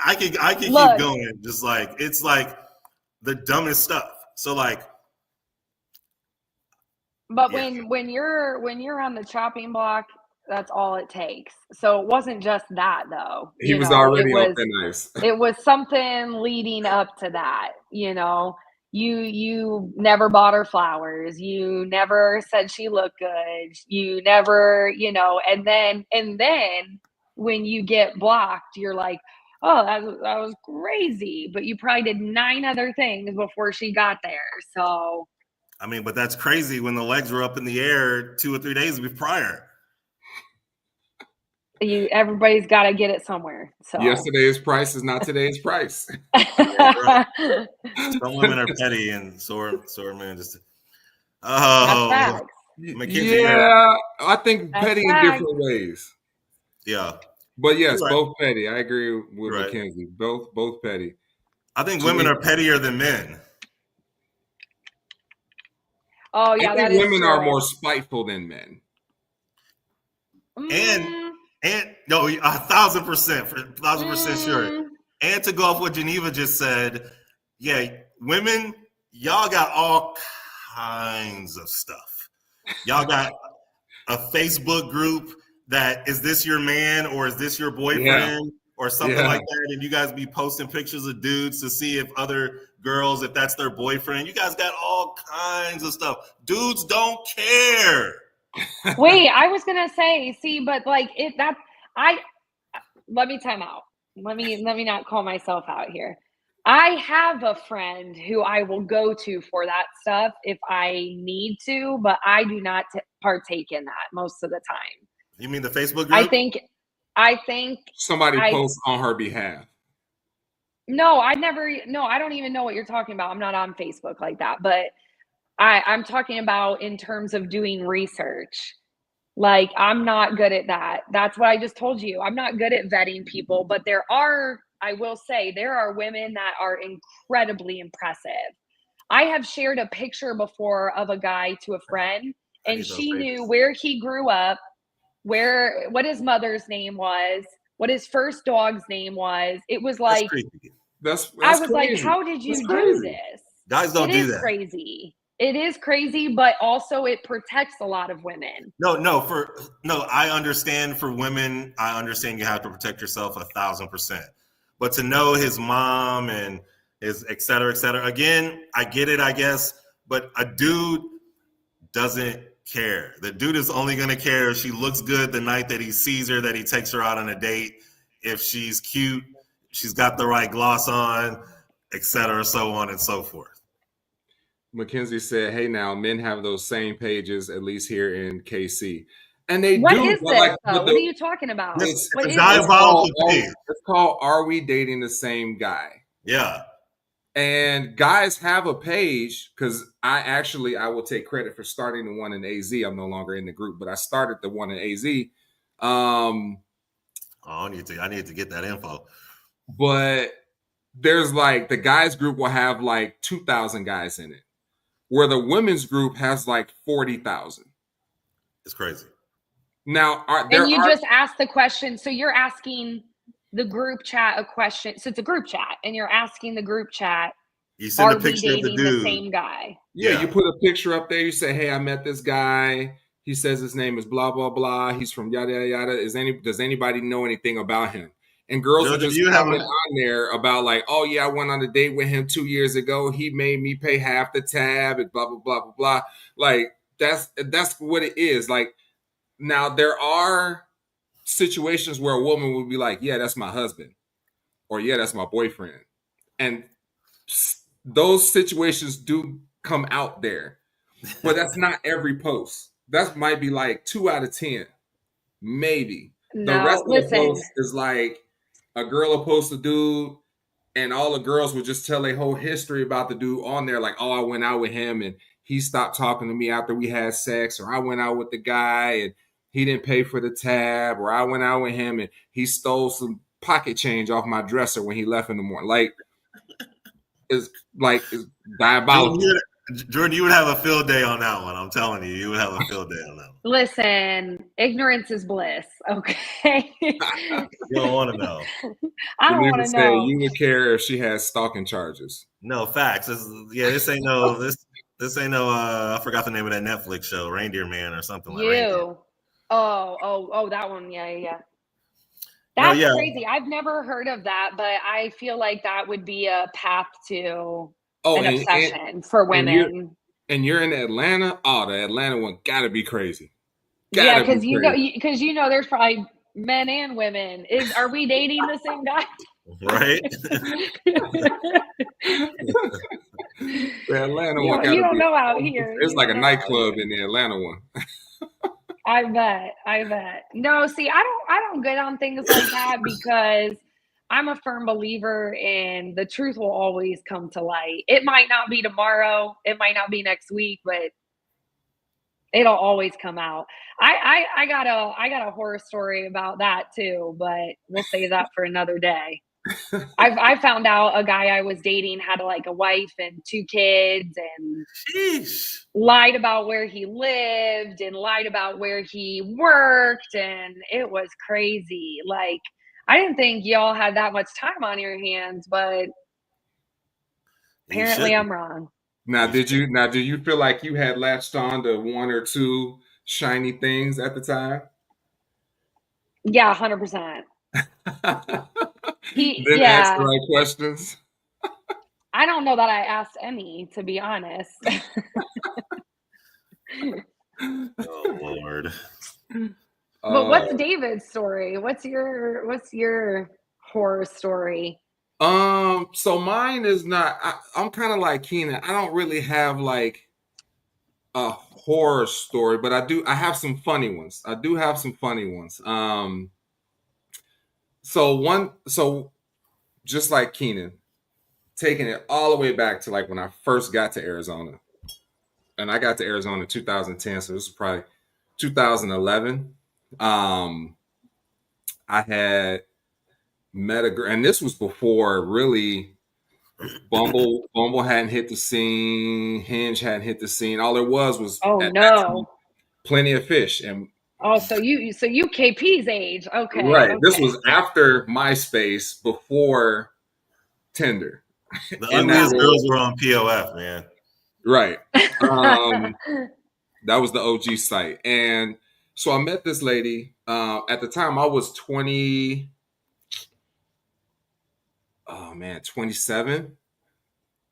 I can keep going. Just like it's like the dumbest stuff. So like, but when you're on the chopping block, that's all it takes. So it wasn't just that though. He was already on thin ice. It was something leading up to that. You never bought her flowers. You never said she looked good. You never, and then when you get blocked, you're like, oh, that was crazy. But you probably did 9 other things before she got there. So, I mean, but that's crazy when the legs were up in the air 2 or 3 days prior. Everybody's got to get it somewhere. So yesterday's price is not today's price. Yeah, some women are petty and sore men just. Oh, Mackenzie, yeah, I think that's petty in different ways. Yeah, but yes, both petty. I agree with Mackenzie. Both petty. I think women are pettier than men. Oh yeah, I think women are more spiteful than men. And no, 1,000% sure. And to go off what Geneva just said, yeah, women, y'all got all kinds of stuff. Y'all got a Facebook group that is this your man or is this your boyfriend or something like that, and you guys be posting pictures of dudes to see if other girls, if that's their boyfriend. You guys got all kinds of stuff. Dudes don't care. Wait, I was gonna say, see, but like let me time out. Let me not call myself out here. I have a friend who I will go to for that stuff if I need to, but I do not partake in that most of the time. You mean the Facebook group? I think somebody posts on her behalf. No, I don't even know what you're talking about. I'm not on Facebook like that, but I'm talking about in terms of doing research. Like, I'm not good at that. That's what I just told you. I'm not good at vetting people, but I will say, there are women that are incredibly impressive. I have shared a picture before of a guy to a friend, and she knew where he grew up, what his mother's name was, what his first dog's name was. It was like, that's I was crazy. like, how did you do this? Guys don't do that. It is crazy. It is crazy, but also it protects a lot of women. I understand for women, I understand you have to protect yourself 1,000%. But to know his mom and is et cetera, et cetera. Again, I get it, I guess, but a dude doesn't care. The dude is only going to care if she looks good the night that he sees her, that he takes her out on a date, if she's cute, she's got the right gloss on, et cetera, so on and so forth. Mackenzie said, "Hey, now men have those same pages, at least here in KC, and they What do." is but this? like, Though? but What are you talking about? It's What a is diabolical this? page. It's called "Are We Dating the Same Guy?" Yeah. And guys have a page because I will take credit for starting the one in AZ. I'm no longer in the group, but I started the one in AZ. I need to get that info. But there's like the guys group will have like 2,000 guys in it, where the women's group has like 40,000. It's crazy. Now, just asked the question. So you're asking the group chat a question. So it's a group chat, and you're asking the group chat, you send are a picture we of the dating dude. the same guy? Yeah, you put a picture up there. You say, "Hey, I met this guy. He says his name is blah blah blah. He's from yada yada yada. Does anybody know anything about him?" And girls Jojo, will just comment on there about like, "Oh yeah, I went on a date with him 2 years ago. He made me pay half the tab and blah blah blah blah blah." Like that's what it is. Like now there are situations where a woman would be like, "Yeah, that's my husband," or "Yeah, that's my boyfriend," and those situations do come out there, but that's not every post. That might be like 2 out of 10, maybe. The rest of the post is like a girl will post a dude, and all the girls will just tell a whole history about the dude on there, like, "Oh, I went out with him, and he stopped talking to me after we had sex," or "I went out with the guy, and he didn't pay for the tab," or "I went out with him, and he stole some pocket change off my dresser when he left in the morning." It's diabolical. Jordan, you would have a field day on that one. I'm telling you, you would have a field day on that one. Listen, ignorance is bliss. Okay. You don't want to know. I don't want to know. You would care if she has stalking charges. No, facts. This ain't no this ain't no I forgot the name of that Netflix show, Reindeer Man or something like that. Oh, that one. Yeah. That's crazy. I've never heard of that, but I feel like that would be a path to an obsession for women. And you're in Atlanta? Oh, the Atlanta one gotta be crazy. Because you know there's probably men and women. Are we dating the same guy? Right. The Atlanta one. You don't know out here. It's like a nightclub in the Atlanta one. I bet. No, see, I don't get on things like that because I'm a firm believer in the truth will always come to light. It might not be tomorrow, it might not be next week, but it'll always come out. I got a horror story about that too, but we'll save that for another day. I found out a guy I was dating had like a wife and 2 kids and lied about where he lived and lied about where he worked, and it was crazy. Like, I didn't think y'all had that much time on your hands, but apparently I'm wrong. Now, do you feel like you had latched on to 1 or 2 shiny things at the time? Yeah, 100%. Didn't ask the right questions. I don't know that I asked any, to be honest. Oh Lord. But what's David's story? What's your horror story? So mine is not. I'm kind of like Keinon. I don't really have like a horror story, but I have some funny ones. I do have some funny ones. So just like Keinon, taking it all the way back to like when I first got to Arizona, and I got to Arizona in 2010, so this was probably 2011. I had met a girl, and this was before really Bumble hadn't hit the scene, Hinge hadn't hit the scene. All there was Plenty of Fish. And so you KP's age. Okay. Right. Okay. This was after MySpace, before Tinder. The ugliest girls were on POF, man. Right. That was the OG site. And so I met this lady. At the time I was 27.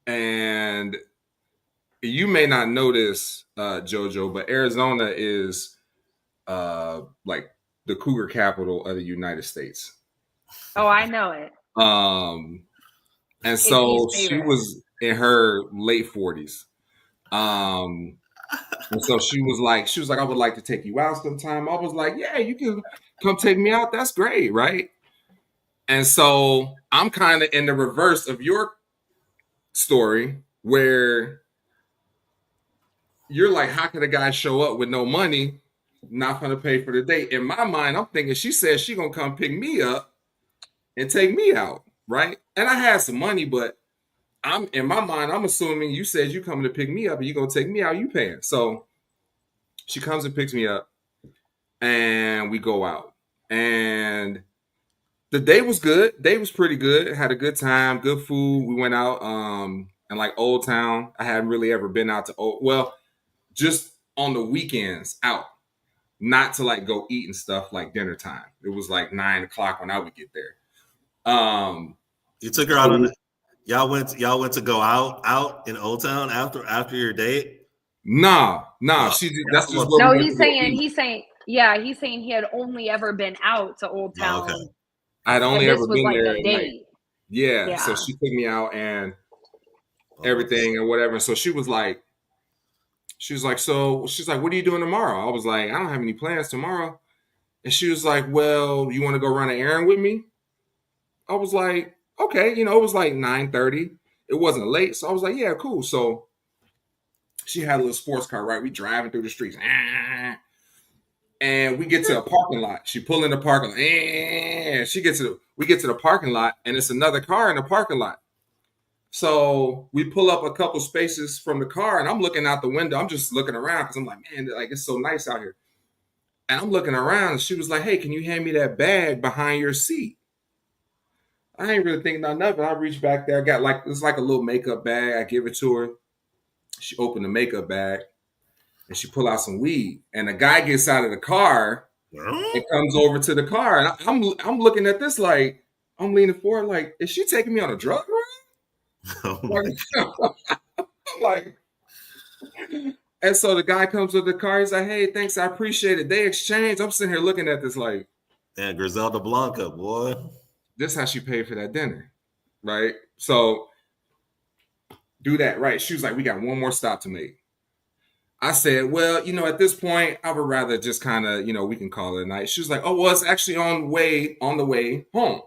And you may not know this, JoJo, but Arizona is like the cougar capital of the United States. Oh, I know it. And so she was in her late 40s. And so she was like, I would like to take you out sometime. I was like, yeah, you can come take me out. That's great, right? And so I'm kind of in the reverse of your story, where you're like, how can a guy show up with no money, not going to pay for the date? In my mind, I'm thinking she said she going to come pick me up and take me out, right? And I had some money, but I'm in my mind, I'm assuming you said you coming to pick me up and you going to take me out, you paying. So she comes and picks me up and we go out. And the day was good. Day was pretty good. Had a good time, good food. We went out in like Old Town. I hadn't really ever been out to just on the weekends out, not to like go eat and stuff like dinner time. It was like 9 o'clock when I would get there. You took her out on y'all went to go out in Old Town after your date? Nah. That's just what no, he's saying he had only ever been out to Old Town. Oh, okay. I'd only ever been like there. A date. Yeah. So she took me out and everything and whatever. So she was like, what are you doing tomorrow? I was like, I don't have any plans tomorrow. And she was like, well, you want to go run an errand with me? I was like, okay. It was like 9:30. It wasn't late. So I was like, yeah, cool. So she had a little sports car, right? We driving through the streets. And we get to a parking lot. She pull in the parking lot. And we get to the parking lot, and it's another car in the parking lot. So we pull up a couple spaces from the car, and I'm looking out the window. I'm just looking around because I'm like, man, like it's so nice out here. And I'm looking around, and she was like, hey, can you hand me that bag behind your seat? I ain't really thinking nothing of it. I reach back there. I got it's like a little makeup bag. I give it to her. She opened the makeup bag, and she pull out some weed. And the guy gets out of the car and comes over to the car. And I'm looking at this like, I'm leaning forward like, is she taking me on a drug run? And so the guy comes with the car. He's like, hey, thanks, I appreciate it. They exchange. I'm sitting here looking at this like, and Griselda Blanca, boy. This is how she paid for that dinner, right? So do that, right? She was like, we got one more stop to make. I said, well, at this point, I would rather just kind of, we can call it a night. She was like, oh, well, it's actually on the way home.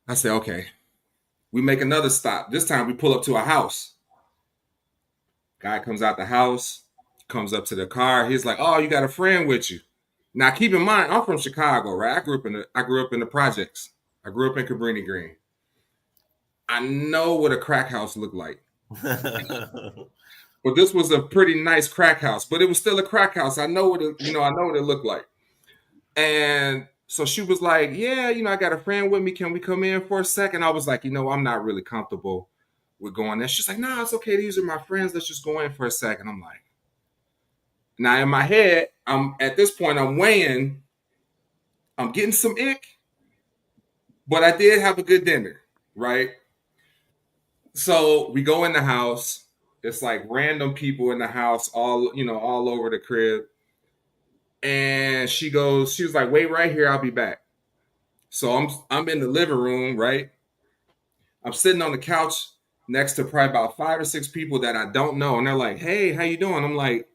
I said, okay. We make another stop. This time we pull up to a house. Guy comes out the house, comes up to the car. He's like, oh, you got a friend with you. Now, keep in mind, I'm from Chicago, right? I grew up in the projects. I grew up in Cabrini Green. I know what a crack house looked like. But this was a pretty nice crack house, but it was still a crack house. I know what it looked like. And so she was like, yeah, I got a friend with me. Can we come in for a second? I was like, I'm not really comfortable with going there. She's like, no, it's okay. These are my friends. Let's just go in for a second. I'm like, now in my head, at this point, I'm weighing, I'm getting some ick, but I did have a good dinner, right? So we go in the house. It's like random people in the house, all over the crib. And she was like, wait right here, I'll be back. So I'm in the living room, right? I'm sitting on the couch next to probably about 5 or 6 people that I don't know. And they're like, hey, how you doing? I'm like,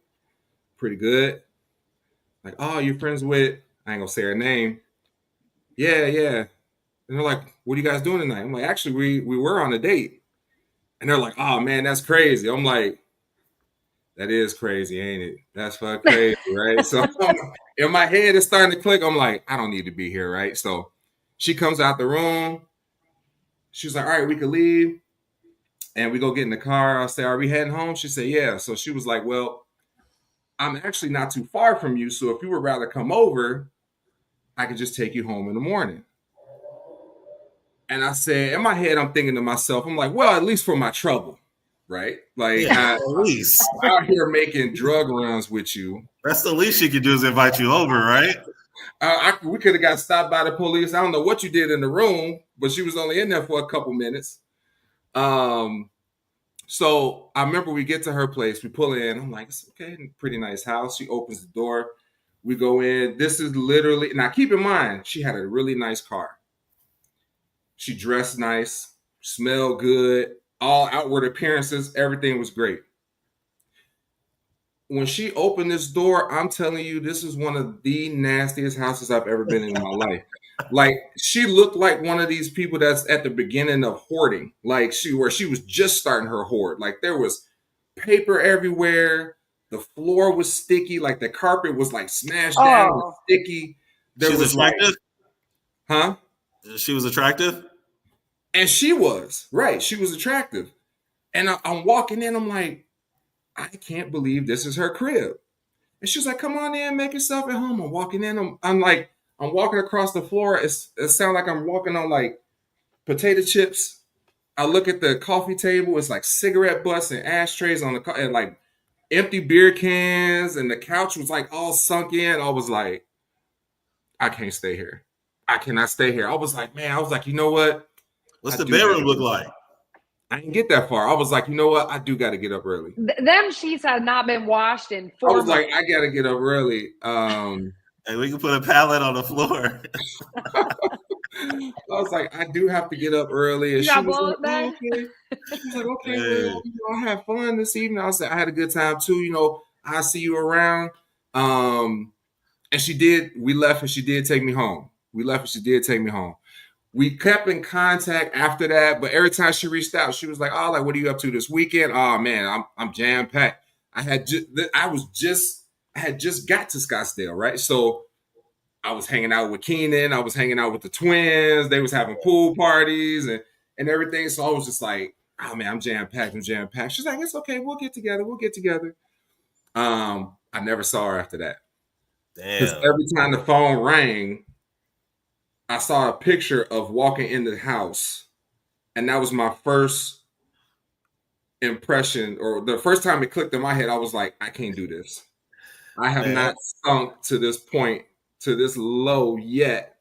pretty good. Like, oh, you friends with, I ain't gonna say her name. Yeah. And they're like, what are you guys doing tonight? I'm like, actually, we were on a date. And they're like, oh man, that's crazy. I'm like, that is crazy, ain't it? That's fucking crazy, right? So in my head, it's starting to click. I'm like, I don't need to be here, right? So she comes out the room. She's like, all right, we can leave. And we go get in the car. I say, are we heading home? She said, yeah. So she was like, well, I'm actually not too far from you. So if you would rather come over, I could just take you home in the morning. And I said, in my head, I'm thinking to myself, I'm like, well, at least for my trouble. Right? Like, yeah, at least. I'm out here making drug runs with you. That's the least she could do is invite you over, right? We could have got stopped by the police. I don't know what you did in the room, but she was only in there for a couple minutes. So I remember we get to her place, we pull in. I'm like, it's okay, pretty nice house. She opens the door. We go in. This is literally, now keep in mind, she had a really nice car. She dressed nice, smelled good, all outward appearances, everything was great. When she opened this door, I'm telling you, this is one of the nastiest houses I've ever been in my life. Like, she looked like one of these people that's at the beginning of hoarding, like where she was just starting her hoard. Like, there was paper everywhere. The floor was sticky. Like, the carpet was like smashed down and sticky. She was attractive? Huh? She was attractive? And she was, right. She was attractive. And I'm walking in, I'm like, I can't believe this is her crib. And she's like, come on in, make yourself at home. I'm walking in. I'm walking across the floor. It sounds like I'm walking on like potato chips. I look at the coffee table. It's like cigarette butts and ashtrays on and like empty beer cans. And the couch was like all sunk in. I was like, I can't stay here. I cannot stay here. I was like, you know what? What's the bedroom look like? I didn't get that far. I was like, you know what? I do got to get up early. Them sheets have not been washed in 4 months. I was like, I got to get up early. Hey, we can put a pallet on the floor. I was like, I do have to get up early. And she was like, oh, okay. She was like, okay, well, I had fun this evening. I said, I had a good time too. I'll see you around. And she did. We left and she did take me home. We kept in contact after that, but every time she reached out, she was like, "Oh, like, what are you up to this weekend?" Oh man, I'm jam packed. I had just got to Scottsdale, right? So I was hanging out with Keinon. I was hanging out with the twins. They was having pool parties and everything. So I was just like, "Oh man, I'm jam packed. She's like, "It's okay. We'll get together. I never saw her after that. Because every time the phone rang, I saw a picture of walking into the house, and that was my first impression, or the first time it clicked in my head. I was like, I can't do this. I have not sunk to this point, to this low yet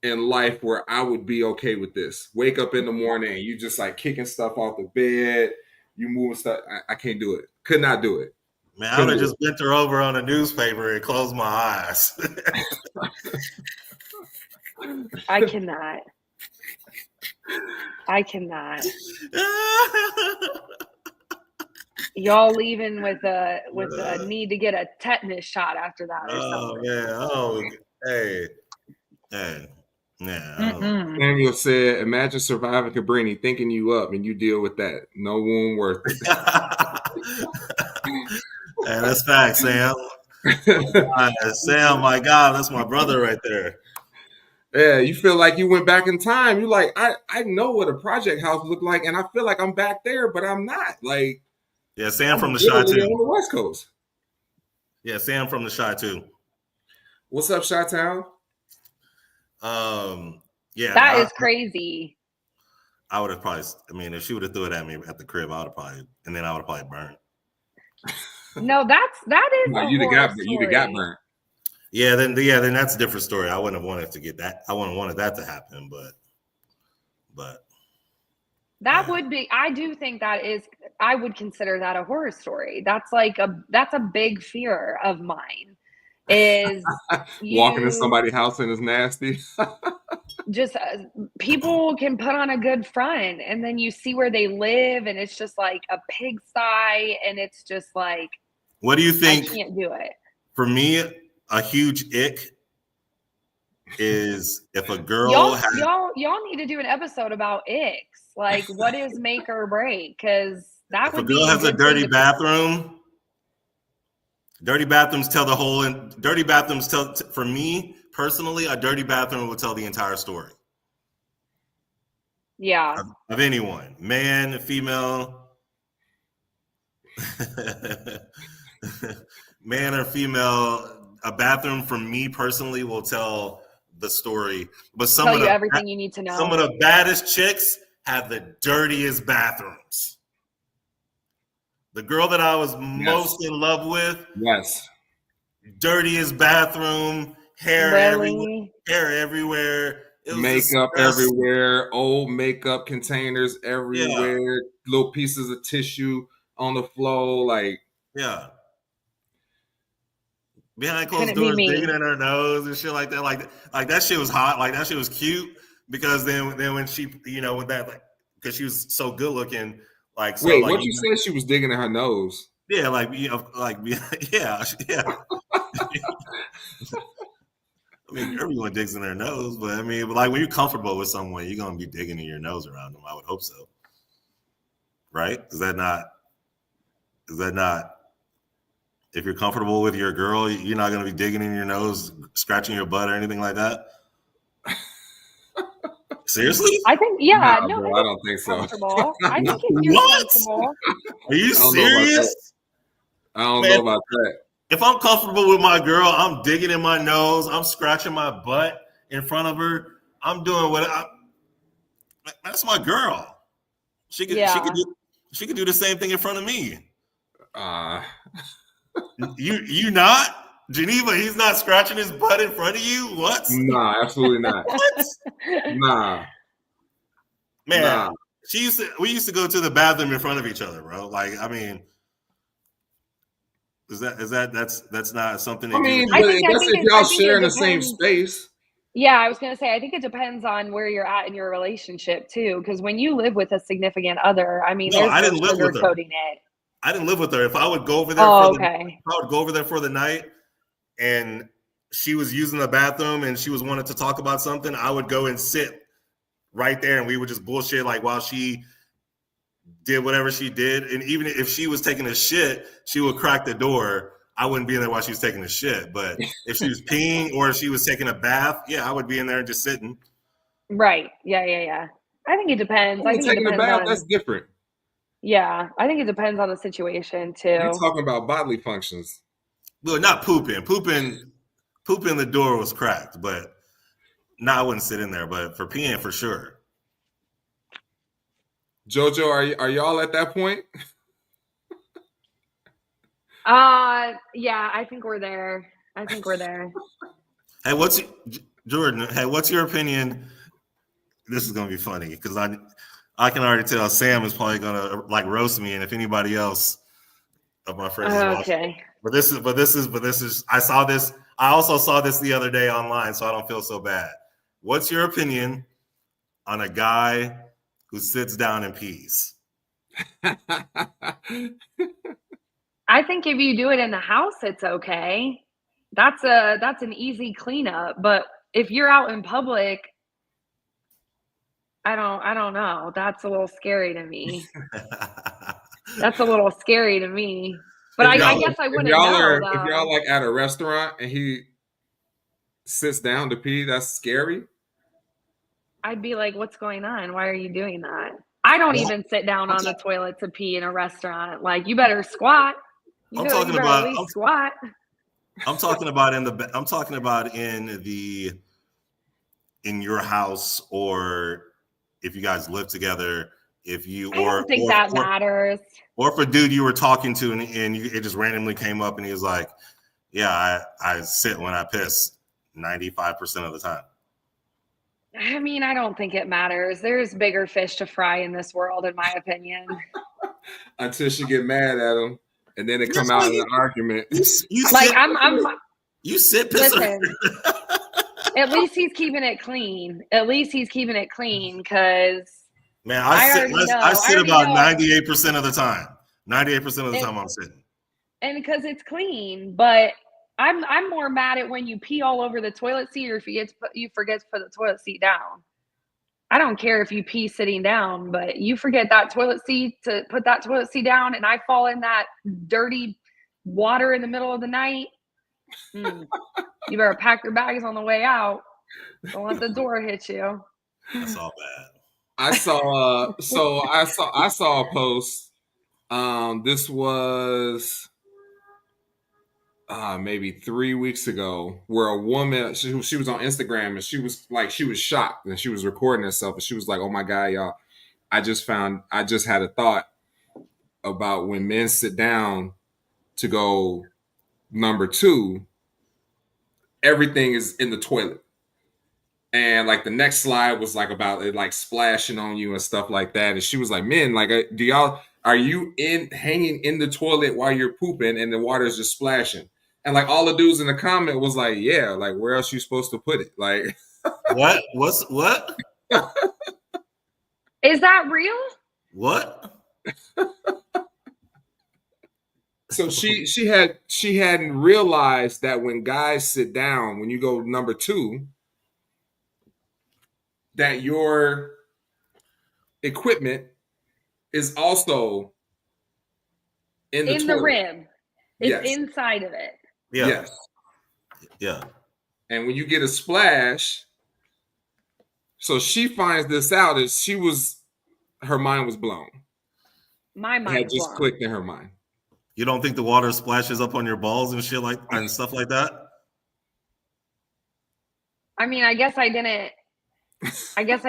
in life where I would be okay with this. Wake up in the morning and you just like kicking stuff off the bed, you moving stuff. I can't do it. Could not do it. Man, I would have just bent her over on a newspaper and closed my eyes. I cannot. Y'all leaving with a need to get a tetanus shot after that or something. Oh man. Hey. Yeah. Samuel said, imagine surviving Cabrini, thinking you up, and you deal with that. No wound worth it. Hey, that's facts, Sam. Sam, my God, that's my brother right there. Yeah, you feel like you went back in time. You're like, I know what a project house looked like, and I feel like I'm back there, but I'm not. Like, yeah, Sam from the Chi too. On the West Coast. Yeah, Sam from the Chi too. What's up, Chi-Town? Yeah, that is crazy. I would have probably. I mean, if she would have threw it at me at the crib, I would have probably burned. No, that is. No, you'd have got burnt. Yeah, then that's a different story. I wouldn't have wanted to get that. I wouldn't have wanted that to happen, but that would be. I do think that is. I would consider that a horror story. That's a big fear of mine. Is walking in somebody's house and it's nasty. Just people can put on a good front, and then you see where they live, and it's just like a pigsty, and it's just like. What do you think? I can't do it. For me, a huge ick is if a girl y'all need to do an episode about icks. Like, what is make or break? Because that if would a girl has a dirty bathroom. Dirty bathrooms tell the whole. Dirty bathrooms tell. For me personally, a dirty bathroom will tell the entire story. Yeah. Of anyone, man, female, man or female, a bathroom for me personally will tell the story. But everything you need to know. Some of the baddest chicks have the dirtiest bathrooms. The girl that I was most in love with, yes, dirtiest bathroom, hair everywhere, It was makeup disgusting. everywhere, old makeup containers Yeah, everywhere, little pieces of tissue on the floor. Like, yeah. Behind closed Couldn't be doors, digging me. in her nose and shit like that. Like that shit was hot. Like that shit was cute because then when she, with that, like, because she was so good looking, like so, wait, like what you said? She was digging in her nose. yeah, like like yeah, yeah. I mean, everyone digs in their nose, but I mean, like when you're comfortable with someone, you're gonna be digging in your nose around them. I would hope so, right? Is that not? Is that not? If you're comfortable with your girl, you're not gonna be digging in your nose, scratching your butt, or anything like that. Seriously? I think, Nah, yeah, no, bro, I I think don't think it's so. comfortable. I I think if you're What? comfortable, Are you don't know about that. serious? I don't Man, know about that. if I'm comfortable with my girl, I'm digging in my nose, I'm scratching my butt in front of her. I'm doing that's my girl. She could she could yeah. do she could do the same thing in front of me. Uh, You not? Geneva, he's not scratching his butt in front of you? What? nah, absolutely not. What? Nah, Man, nah. we used to go to the bathroom in front of each other, bro. Like, I mean, that's not something I that you would mean, do. I but think I that's think if it y'all I think it sharing the same depends. space. Yeah, I was gonna say I think it depends on where you're at in your relationship too. Because when you live with a significant other, I mean, No, there's I no didn't live with her. sugarcoating it. I didn't live with her. If I would go over there Oh, okay. if I would go over there for the night and she was using the bathroom and she was wanting to talk about something, I would go and sit right there and we would just bullshit like while she did whatever she did. And even if she was taking a shit, she would crack the door. I wouldn't be in there while she was taking a shit. But if she was peeing or if she was taking a bath, yeah, I would be in there just sitting. Right. Yeah, yeah, yeah. I think it depends. I Only think it taking a depends bath, on that's different. yeah, I think it depends on the situation You're too. talking about bodily functions. Well, not pooping. Pooping the door was cracked, but no, I wouldn't sit in there. But for peeing, for sure. JoJo, are y'all at that point? Yeah, I think we're there. I think we're there. Hey, Jordan? Hey, what's your opinion? This is gonna be funny because I can already tell Sam is probably gonna like roast me, and if anybody else of my friends is watching, Okay. but this is. I saw this. I also saw this the other day online, so I don't feel so bad. What's your opinion on a guy who sits down and pees? I think if you do it in the house, it's okay. That's an easy cleanup. But if you're out in public, I don't know. That's a little scary to me. That's a little scary to me. But if I y'all guess I wouldn't know if y'all though. like at a restaurant and he sits down to pee, that's scary. I'd be like, what's going on? Why are you doing that? I don't Well, even sit down I'm, on the ta- toilet to pee in a restaurant. Like, you better squat. I'm You talking better at about. least squat. I'm talking about I'm talking about in your house, or if you guys live together, if you I don't think that matters. or if a dude you were talking to it just randomly came up and he was like, "Yeah, I sit when I piss 95% of the time." I mean, I don't think it matters. There's bigger fish to fry in this world, in my opinion. Until she get mad at him, and then it come That's out why in an argument. you Like, sit you sit pisser. listen, at least he's keeping it clean. At least he's keeping it clean because Man, I I sit already about know 98% of the time. 98% of the it, time I'm sitting. and because it's clean. But I'm more mad at when you pee all over the toilet seat or if you forget to put the toilet seat down. I don't care if you pee sitting down, but you forget that toilet seat to put that toilet seat down, and I fall in that dirty water in the middle of the night. You better pack your bags on the way out. Don't let the door hit you. That's all bad. I saw a post. This was maybe 3 weeks ago, where a woman she was on Instagram and she was shocked and she was recording herself and she was like, "Oh my god, y'all! I just had a thought about when men sit down to go number two, everything is in the toilet." And like the next slide was like about it like splashing on you and stuff like that. And she was like, "Men, like, are you hanging in the toilet while you're pooping and the water's just splashing?" And like all the dudes in the comment was like, "Yeah, like where else you supposed to put it?" Like, what? What? Is that real? What? So she hadn't realized that when guys sit down, when you go number 2, that your equipment is also in the In the toilet. rim. It's Yes. inside of it. Yeah. Yes. Yeah. And when you get a splash, so she finds this out as her mind was blown. My It mind had just blown. clicked in her mind. You don't think the water splashes up on your balls and shit and stuff like that? I mean, I guess I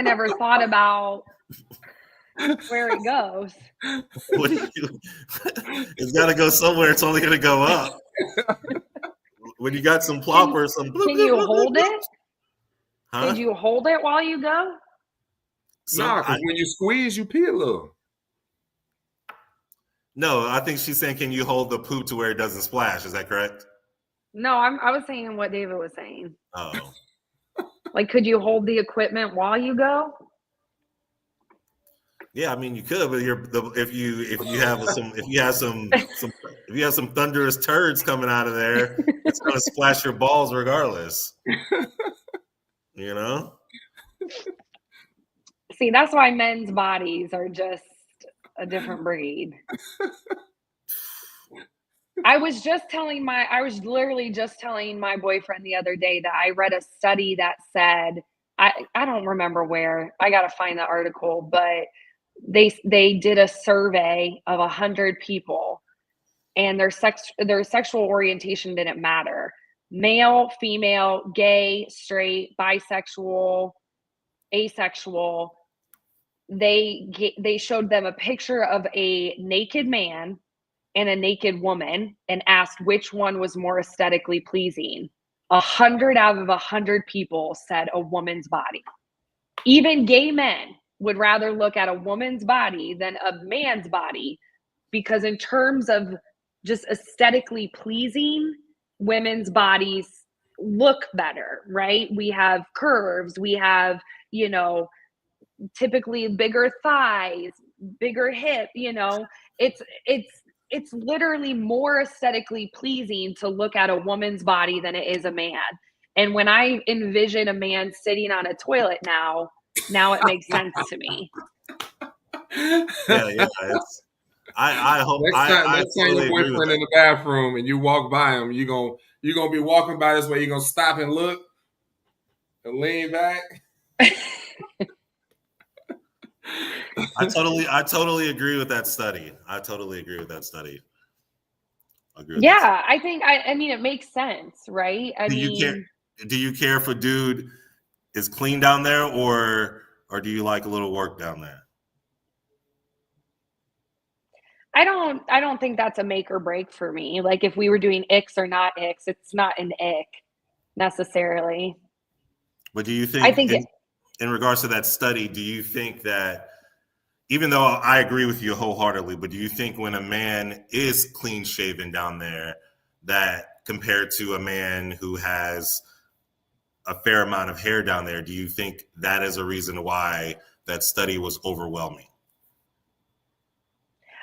never thought about where it goes. It's got to go somewhere. It's only going to go up. When you got some ploppers, Can you hold it? Huh? Did you hold it while you go? No, because when you squeeze, you pee a little. No, I think she's saying, can you hold the poop to where it doesn't splash? Is that correct? No, I was saying what David was saying. Oh. Like, could you hold the equipment while you go? Yeah, I mean you could, but if you have some thunderous turds coming out of there, it's gonna splash your balls regardless. You know? See, that's why men's bodies are just a different breed. I was literally just telling my boyfriend the other day that I read a study that said, I don't remember where, I gotta find the article, but they did a survey of 100 people and their sexual orientation didn't matter. Male, female, gay, straight, bisexual, asexual. They showed them a picture of a naked man and a naked woman and asked which one was more aesthetically pleasing. 100 out of 100 people said a woman's body. Even gay men would rather look at a woman's body than a man's body, because in terms of just aesthetically pleasing, women's bodies look better, right? We have curves, we have, typically bigger thighs, bigger hip, it's literally more aesthetically pleasing to look at a woman's body than it is a man. And when I envision a man sitting on a toilet now it makes sense to me. Yeah. I hope next time your boyfriend in the bathroom and you walk by him, you're gonna be walking by this way, you're gonna stop and look and lean back. I totally agree with that study. I think I mean it makes sense, right? Do you care if a dude is clean down there or do you like a little work down there? I don't think that's a make or break for me. Like if we were doing icks or not icks, it's not an ick necessarily. But do you think, in regards to that study, do you think that, even though I agree with you wholeheartedly, but do you think when a man is clean shaven down there, that compared to a man who has a fair amount of hair down there, do you think that is a reason why that study was overwhelming?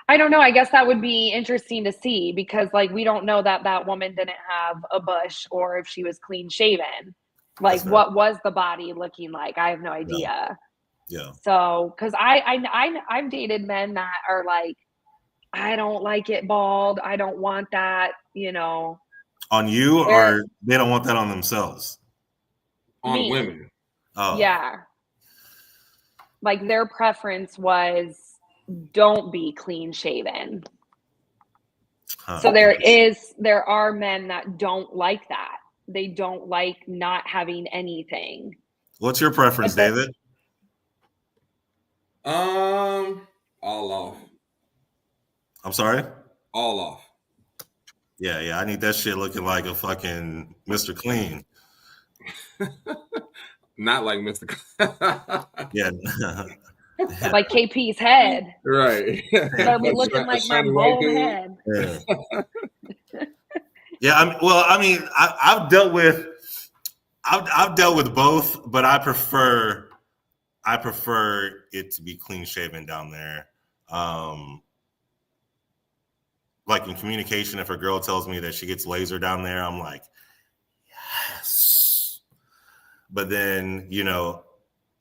I don't know. I guess that would be interesting to see, because like we don't know that woman didn't have a bush or if she was clean shaven. Like what was the body looking like? I have no idea. Yeah. So, because I've dated men that are like, I don't like it bald. I don't want that. On you, or they don't want that on themselves? On women. Oh. Yeah. Like their preference was, don't be clean shaven. So there are men that don't like that. They don't like not having anything. What's your preference, David? All off. I'm sorry? All off. Yeah. I need that shit looking like a fucking Mr. Clean. Not like Mr. Yeah. Like KP's head. Right. Better be looking like my bald head. Yeah. Yeah. I've dealt with both, but I prefer it to be clean shaven down there. Like in communication, if a girl tells me that she gets laser down there, I'm like, yes. But then,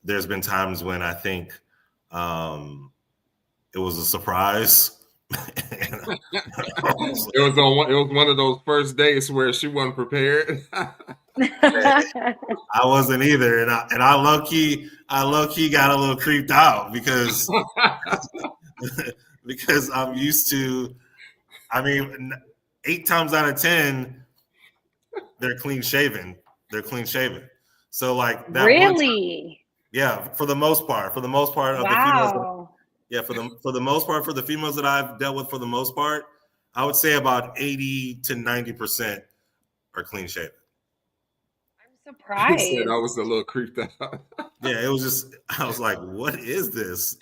there's been times when I think it was a surprise. It was one of those first dates where she wasn't prepared. I wasn't either, and I low key got a little creeped out because I'm used to. 8 times out of 10, they're clean shaven. So like that really? Yeah, for the most part of the females. Yeah, for the most part, for the females that I've dealt with, for the most part, I would say about 80 to 90% are clean shaven. I'm surprised. He said I was a little creeped out. Yeah, it was just, I was like, what is this?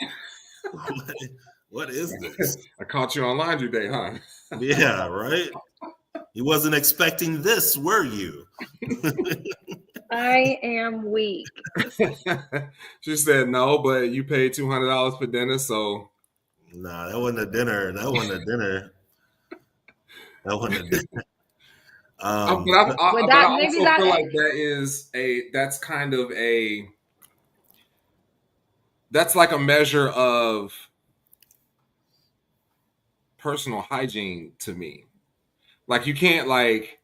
What is this? I caught you on laundry day, huh? Yeah, right? You wasn't expecting this, were you? I am weak. She said no, but you paid $200 for dinner, so. Nah, that wasn't a dinner. But I also feel like that's like a measure of personal hygiene to me. Like you can't like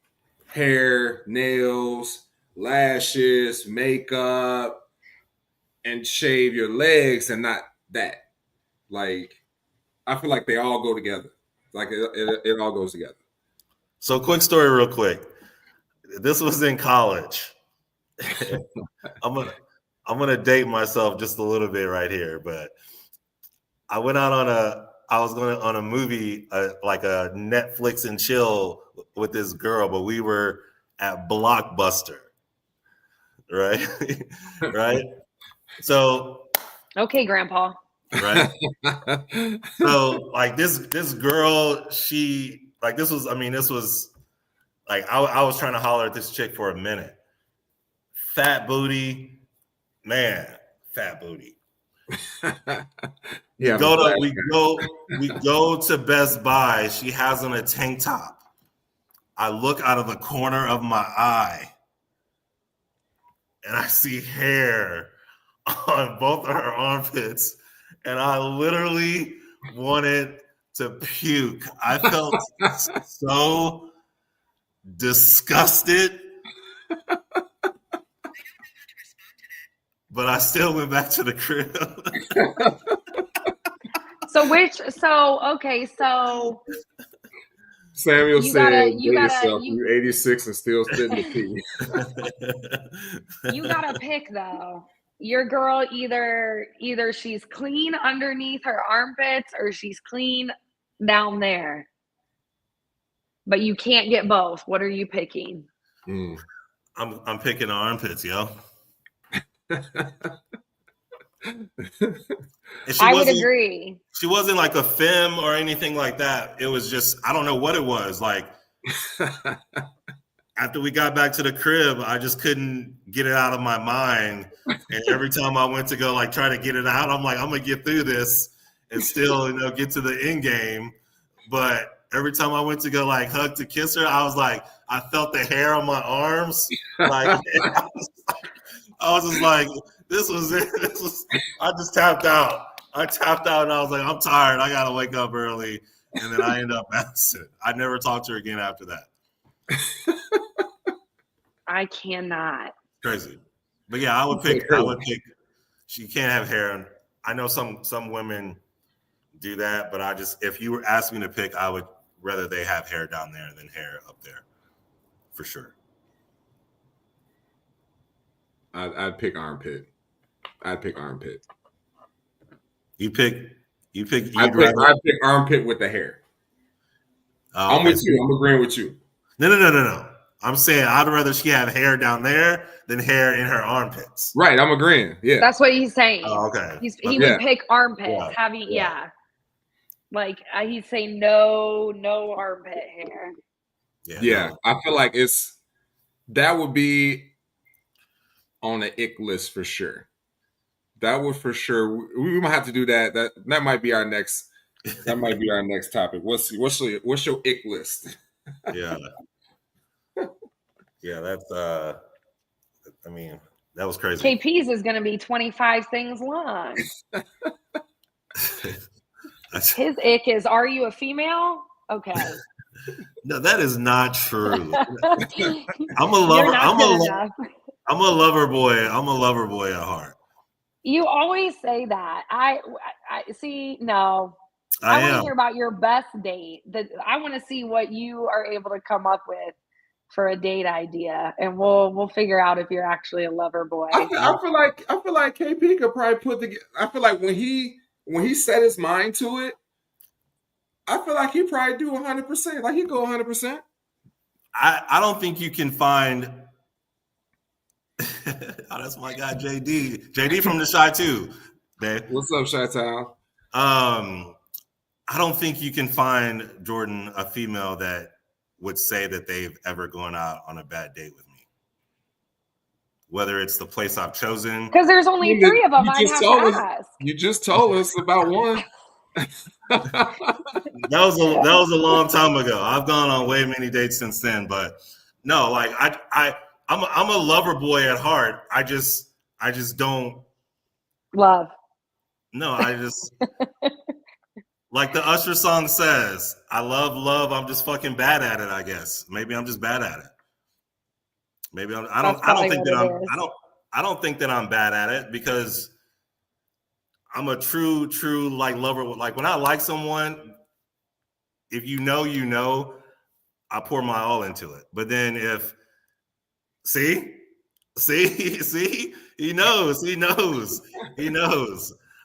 hair, nails, lashes, makeup, and shave your legs and not that. Like I feel like they all go together. Like it all goes together. So quick story real quick. This was in college. I'm gonna date myself just a little bit right here, but I went out I was going on a movie, like a Netflix and chill with this girl, but we were at Blockbuster, right? Right? So. Okay, Grandpa. Right? So, like, this girl, she, like, this was, like, I was trying to holler at this chick for a minute. Fat booty, man, fat booty. Yeah, we go to Best Buy. She has on a tank top. I look out of the corner of my eye and I see hair on both of her armpits, and I literally wanted to puke. I felt so disgusted. But I still went back to the crib. So Samuel said, you 86 and still spitting the tea. You gotta pick though. Your girl either she's clean underneath her armpits or she's clean down there. But you can't get both. What are you picking? I'm picking armpits, yo. I would agree. She wasn't like a femme or anything like that. It was just, I don't know what it was. Like, after we got back to the crib, I just couldn't get it out of my mind. And every time I went to go like try to get it out, I'm like, I'm gonna get through this and still, get to the end game. But every time I went to go like hug to kiss her, I was like, I felt the hair on my arms. Like, I was just like, this was it. I just tapped out. I tapped out and I was like, I'm tired. I got to wake up early. And then I ended up bouncing. I never talked to her again after that. I cannot. Crazy. But yeah, I would pick, she can't have hair. I know some women do that, but if you were asking me to pick, I would rather they have hair down there than hair up there. For sure. I'd pick armpit. You pick. I pick armpit with the hair. I'm with you. I'm agreeing with you. No. I'm saying I'd rather she have hair down there than hair in her armpits. Right, I'm agreeing. Yeah, That's what he's saying. Oh, okay. He would pick armpits. Yeah. Like he's saying no armpit hair. Yeah. No. I feel like that would be on the ick list for sure. That would for sure. We might have to do that. That might be our next. That might be our next topic. What's your ick list? Yeah. Yeah, that's I mean, that was crazy. KP's is going to be 25 things long. His ick is, are you a female? Okay. No, that is not true. I'm a lover. I'm a lover boy. I'm a lover boy at heart. You always say that. I see. No, I want to hear about your best date. I want to see what you are able to come up with for a date idea, and we'll figure out if you're actually a lover boy. I feel like KP could probably put together. I feel like when he set his mind to it, I feel like he probably do 100%. Like he'd go 100%. I don't think you can find. Oh, that's my guy JD. JD from the Shy too. What's up, Shy Town? I don't think you can find, Jordan, a female that would say that they've ever gone out on a bad date with me. Whether it's the place I've chosen. Because there's only 3 of them I have to ask. You just told us about one. That was a long time ago. I've gone on way many dates since then, but no, like I'm a lover boy at heart. I just don't love. No, I just like the Usher song says, I love. I'm just fucking bad at it, I guess. Maybe I'm just bad at it. Maybe I don't think that I'm bad at it because I'm a true like lover. Like when I like someone, if you know, I pour my all into it. But then if see, he knows.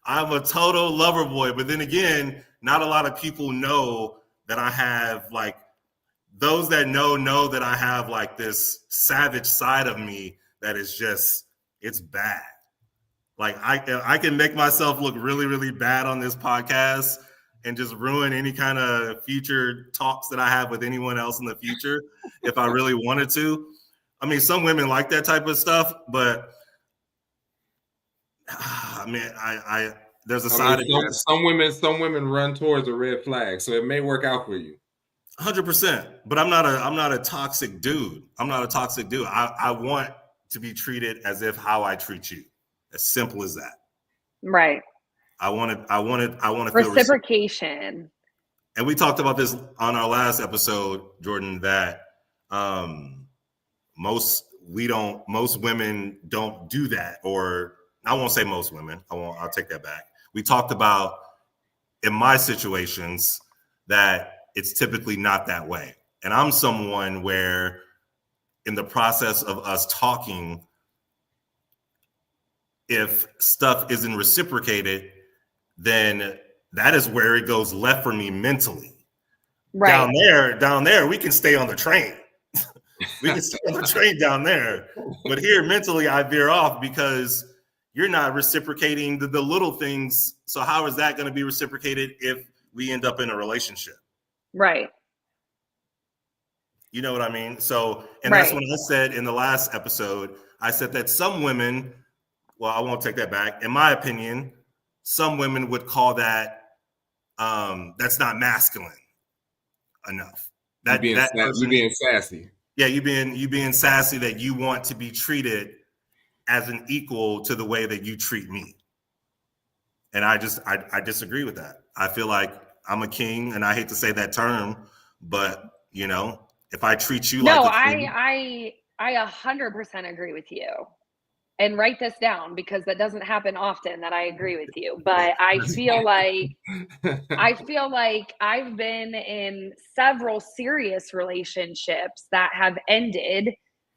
I'm a total lover boy. But then again, not a lot of people know that I have like those that know that I have like this savage side of me that is just it's bad. Like I can make myself look really, really bad on this podcast and just ruin any kind of future talks that I have with anyone else in the future if I really wanted to. I mean, some women like that type of stuff, but I mean, there's a side of that. Some women run towards a red flag, so it may work out for you. 100%. But I'm not a toxic dude. I'm not a toxic dude. I want to be treated as if how I treat you. As simple as that. Right. I want to feel reciprocation. And we talked about this on our last episode, Jordan, that most women don't do that, or I won't say most women. I'll take that back. We talked about in my situations that it's typically not that way. And I'm someone where in the process of us talking, if stuff isn't reciprocated, then that is where it goes left for me mentally. Right. Down there, we can stay on the train. We can stay on the train down there. But here, mentally, I veer off because you're not reciprocating the little things. So how is that going to be reciprocated if we end up in a relationship? Right. You know what I mean? So, and that's what I said in the last episode. I said that some women, well, I won't take that back. In my opinion, some women would call that that's not masculine enough. That you being sassy. Yeah, you being sassy that you want to be treated as an equal to the way that you treat me. And I disagree with that. I feel like I'm a king, and I hate to say that term, but you know, if I treat you like a king, I 100% agree with you. And write this down because that doesn't happen often that I agree with you. But I feel like I've been in several serious relationships that have ended,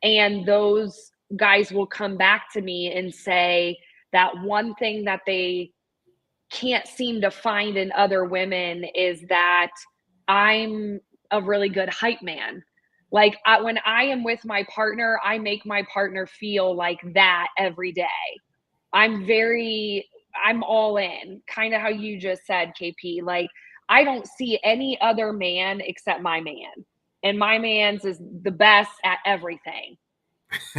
and those guys will come back to me and say that one thing that they can't seem to find in other women is that I'm a really good hype man. Like when I am with my partner, I make my partner feel like that every day. I'm all in, kind of how you just said, KP. Like, I don't see any other man except my man. And my man's is the best at everything.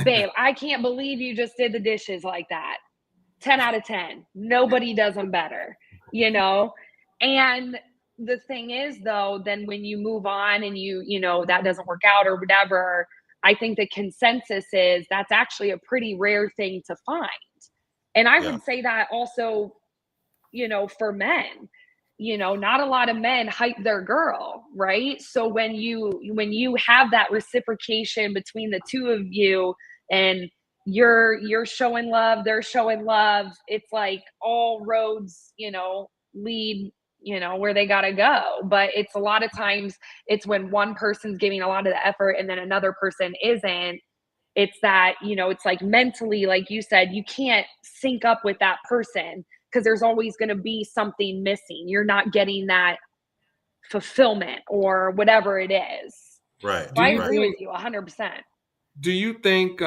Babe, I can't believe you just did the dishes like that. 10 out of 10. Nobody does them better, you know? And the thing is, though, then when you move on and you know, that doesn't work out or whatever, I think the consensus is that's actually a pretty rare thing to find. And I would say that also, you know, for men, you know, not a lot of men hype their girl, right? So when you have that reciprocation between the two of you, and you're showing love, they're showing love, it's like all roads, you know, lead, you know, where they gotta go. But it's a lot of times it's when one person's giving a lot of the effort and then another person isn't. It's that, you know, it's like mentally, like you said, you can't sync up with that person because there's always going to be something missing. You're not getting that fulfillment or whatever it is. Right. So I agree with you 100%. Do you think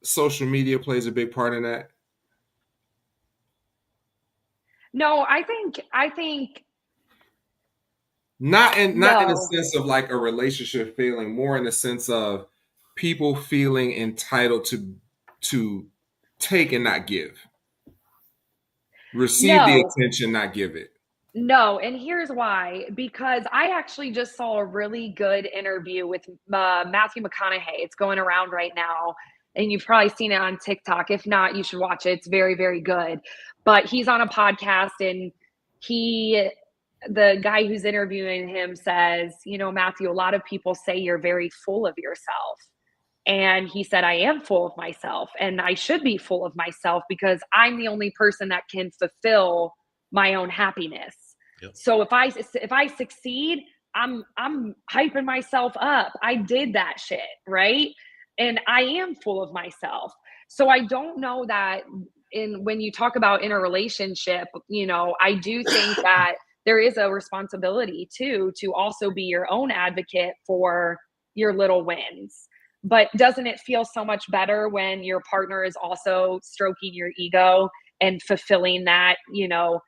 social media plays a big part in that? No, I think not in the sense of like a relationship failing, more in the sense of people feeling entitled to take and not give. Receive the attention, not give it. No, and here's why. Because I actually just saw a really good interview with Matthew McConaughey. It's going around right now, and you've probably seen it on TikTok. If not, you should watch it. It's very, very good. But he's on a podcast, and the guy who's interviewing him says, you know, Matthew, a lot of people say you're very full of yourself. And he said, I am full of myself, and I should be full of myself because I'm the only person that can fulfill my own happiness. Yep. So if I succeed, I'm hyping myself up. I did that shit, right? And I am full of myself. So I don't know that when you talk about in a relationship, you know, I do think that there is a responsibility too to also be your own advocate for your little wins. But doesn't it feel so much better when your partner is also stroking your ego and fulfilling that, you know?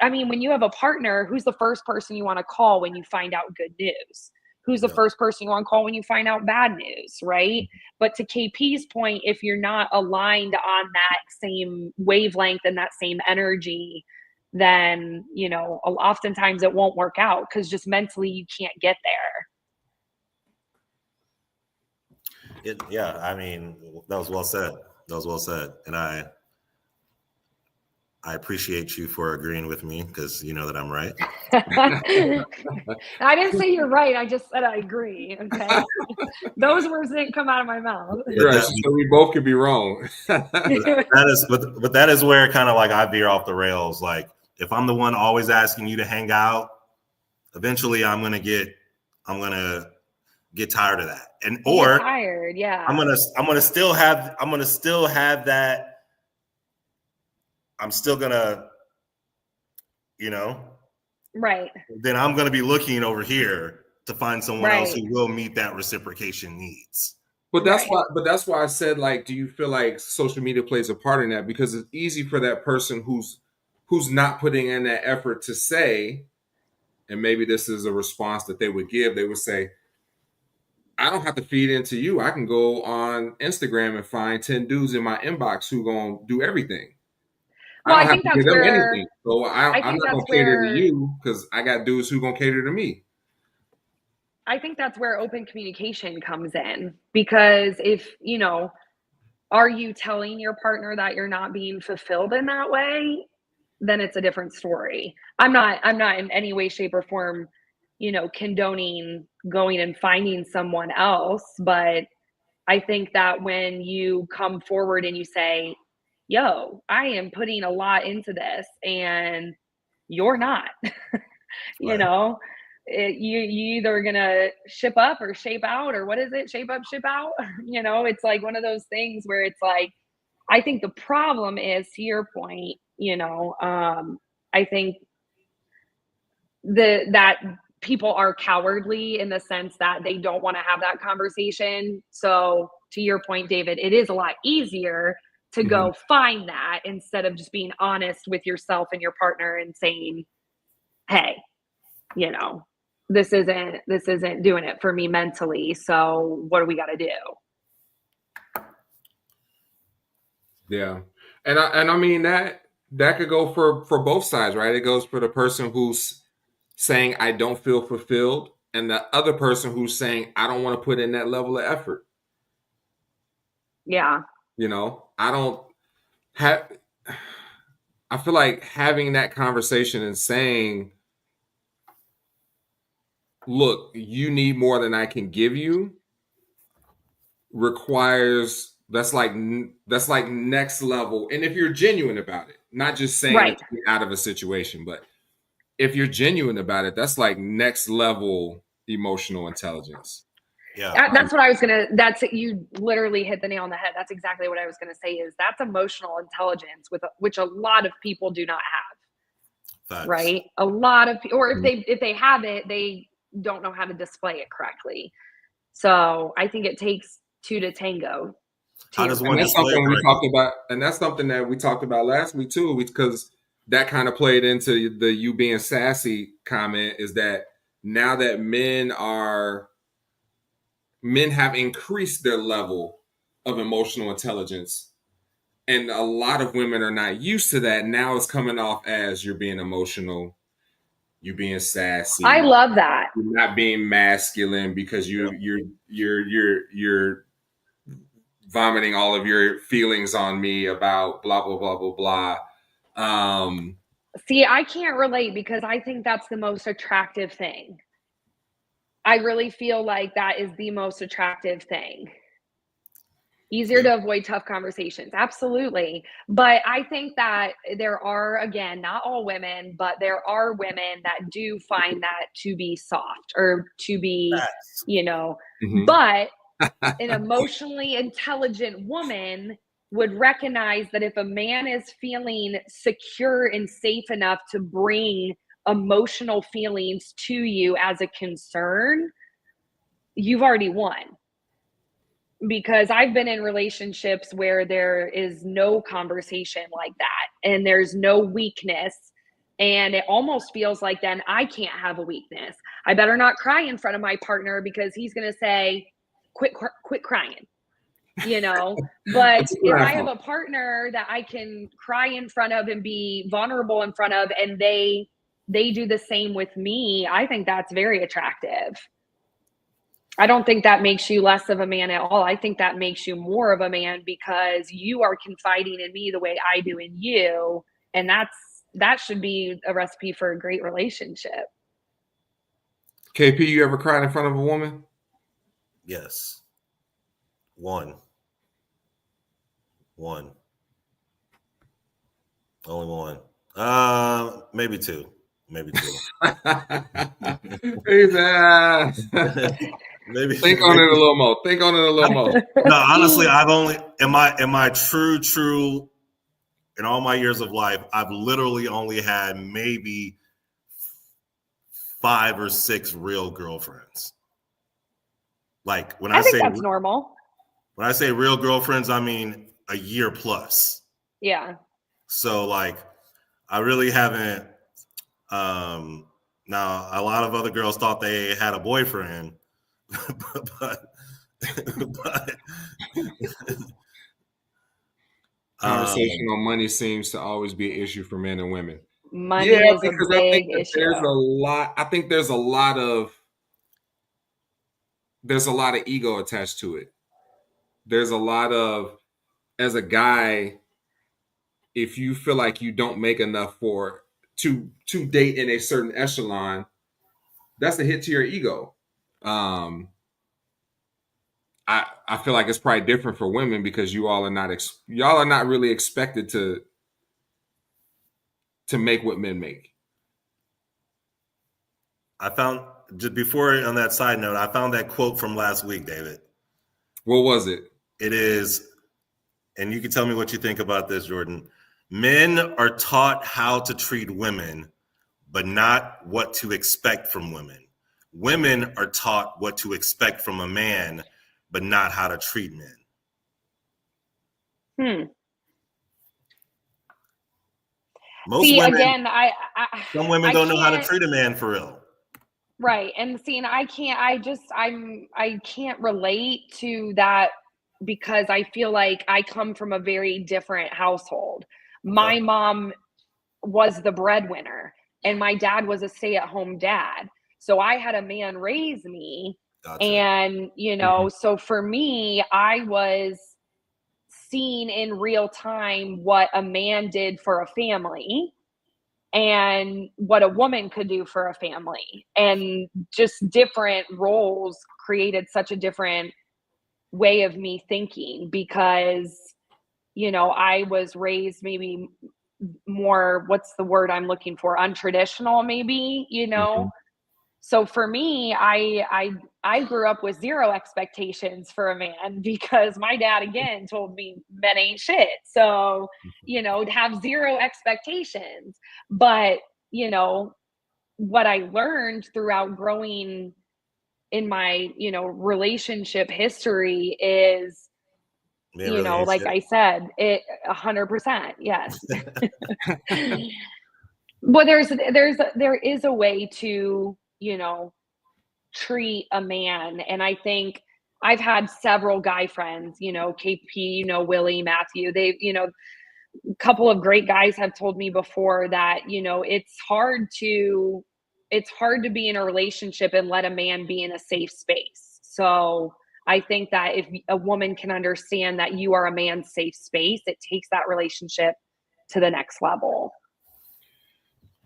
I mean, when you have a partner, who's the first person you want to call when you find out good news? Who's the first person you want to call when you find out bad news, right? But to KP's point, if you're not aligned on that same wavelength and that same energy, then, you know, oftentimes it won't work out because just mentally you can't get there. Yeah, I mean, that was well said. And I appreciate you for agreeing with me because you know that I'm right. I didn't say you're right. I just said I agree. Okay. Those words didn't come out of my mouth. Right, so we both could be wrong. But that is where kind of like I veer off the rails. Like if I'm the one always asking you to hang out, eventually I'm gonna get tired of that. And or tired, yeah. I'm gonna still have that. I'm still gonna, you know, right. Then I'm gonna be looking over here to find someone else who will meet that reciprocation needs. But that's why I said, like, do you feel like social media plays a part in that? Because it's easy for that person who's not putting in that effort to say, and maybe this is a response that they would give. They would say, I don't have to feed into you. I can go on Instagram and find 10 dudes in my inbox who gonna do everything. Well, I don't have to give them anything. So I'm not gonna cater to you because I got dudes who gonna cater to me. I think that's where open communication comes in, because if, you know, are you telling your partner that you're not being fulfilled in that way? Then it's a different story. I'm not in any way, shape, or form, you know, condoning going and finding someone else. But I think that when you come forward and you say, yo, I am putting a lot into this and you're not, you know, you either gonna ship up or shape out, or what is it? Shape up, ship out. You know, it's like one of those things where it's like, I think the problem is, to your point, you know, I think that people are cowardly in the sense that they don't want to have that conversation. So to your point, David, it is a lot easier to go find that instead of just being honest with yourself and your partner and saying, hey, you know, this isn't doing it for me mentally. So what do we got to do? Yeah. And I mean that could go for both sides, right? It goes for the person who's saying I don't feel fulfilled, and the other person who's saying I don't want to put in that level of effort. Yeah. You know, I feel like having that conversation and saying, look, you need more than I can give you requires that's like next level. And if you're genuine about it, not just saying it to get out of a situation, but if you're genuine about it, that's like next level emotional intelligence. Yeah. That's what I was going to, you literally hit the nail on the head. That's exactly what I was going to say is that's emotional intelligence which a lot of people do not have. Facts. Right. A lot of people, or if they have it, they don't know how to display it correctly. So I think it takes two to tango. How does one and that's display something it we talked about, and that's something that we talked about last week too, because that kind of played into the you being sassy comment, is that now that men have increased their level of emotional intelligence, and a lot of women are not used to that. Now it's coming off as you're being emotional, you being sassy. I love that. You're not being masculine because you're vomiting all of your feelings on me about blah blah blah blah blah. See, I can't relate because I think that's the most attractive thing. I really feel like that is the most attractive thing. Easier to avoid tough conversations. Absolutely. But I think that there are, again, not all women, but there are women that do find that to be soft or to be, you know, but an emotionally intelligent woman would recognize that if a man is feeling secure and safe enough to bring emotional feelings to you as a concern, you've already won. Because I've been in relationships where there is no conversation like that and there's no weakness. And it almost feels like then I can't have a weakness. I better not cry in front of my partner because he's going to say, quit crying, you know. But if I have a partner that I can cry in front of and be vulnerable in front of, and they do the same with me, I think that's very attractive. I don't think that makes you less of a man at all. I think that makes you more of a man because you are confiding in me the way I do in you. And that should be a recipe for a great relationship. KP, you ever cried in front of a woman? Yes. One. Only one. Maybe two. Maybe think on it a little more. No, honestly, I've only in my true in all my years of life, I've literally only had maybe 5 or 6 real girlfriends. Like when I think say that's normal. When I say real girlfriends, I mean a year plus. Yeah. So like I really haven't now a lot of other girls thought they had a boyfriend, but conversation on money seems to always be an issue for men and women. Money is a big issue. There's a lot. I think there's a lot of ego attached to it. There's a lot of, as a guy, if you feel like you don't make enough to date in a certain echelon, that's a hit to your ego. I feel like it's probably different for women because y'all are not really expected to make what men make. I found, just before on that side note, I found that quote from last week, David. What was it? It is, and you can tell me what you think about this, Jordan. Men are taught how to treat women, but not what to expect from women. women are taught what to expect from a man, but not how to treat men. Most women, again, some women don't know how to treat a man for real. Right. And I can't relate to that because I feel like I come from a very different household. My mom was the breadwinner and my dad was a stay-at-home dad. So I had a man raise me. Gotcha. And, so for me, I was seeing in real time what a man did for a family and what a woman could do for a family, and just different roles created such a different way of me thinking because I was raised maybe more, what's the word I'm looking for, untraditional maybe. So for me, I grew up with zero expectations for a man because my dad, again, told me men ain't shit. So, have zero expectations. But, what I learned throughout growing in my, relationship history is, like I said, 100%, yes. Well, there is a way to, treat a man. And I think I've had several guy friends, KP, Willie, Matthew, they, a couple of great guys have told me before that, it's hard to be in a relationship and let a man be in a safe space. So I think that if a woman can understand that you are a man's safe space, it takes that relationship to the next level.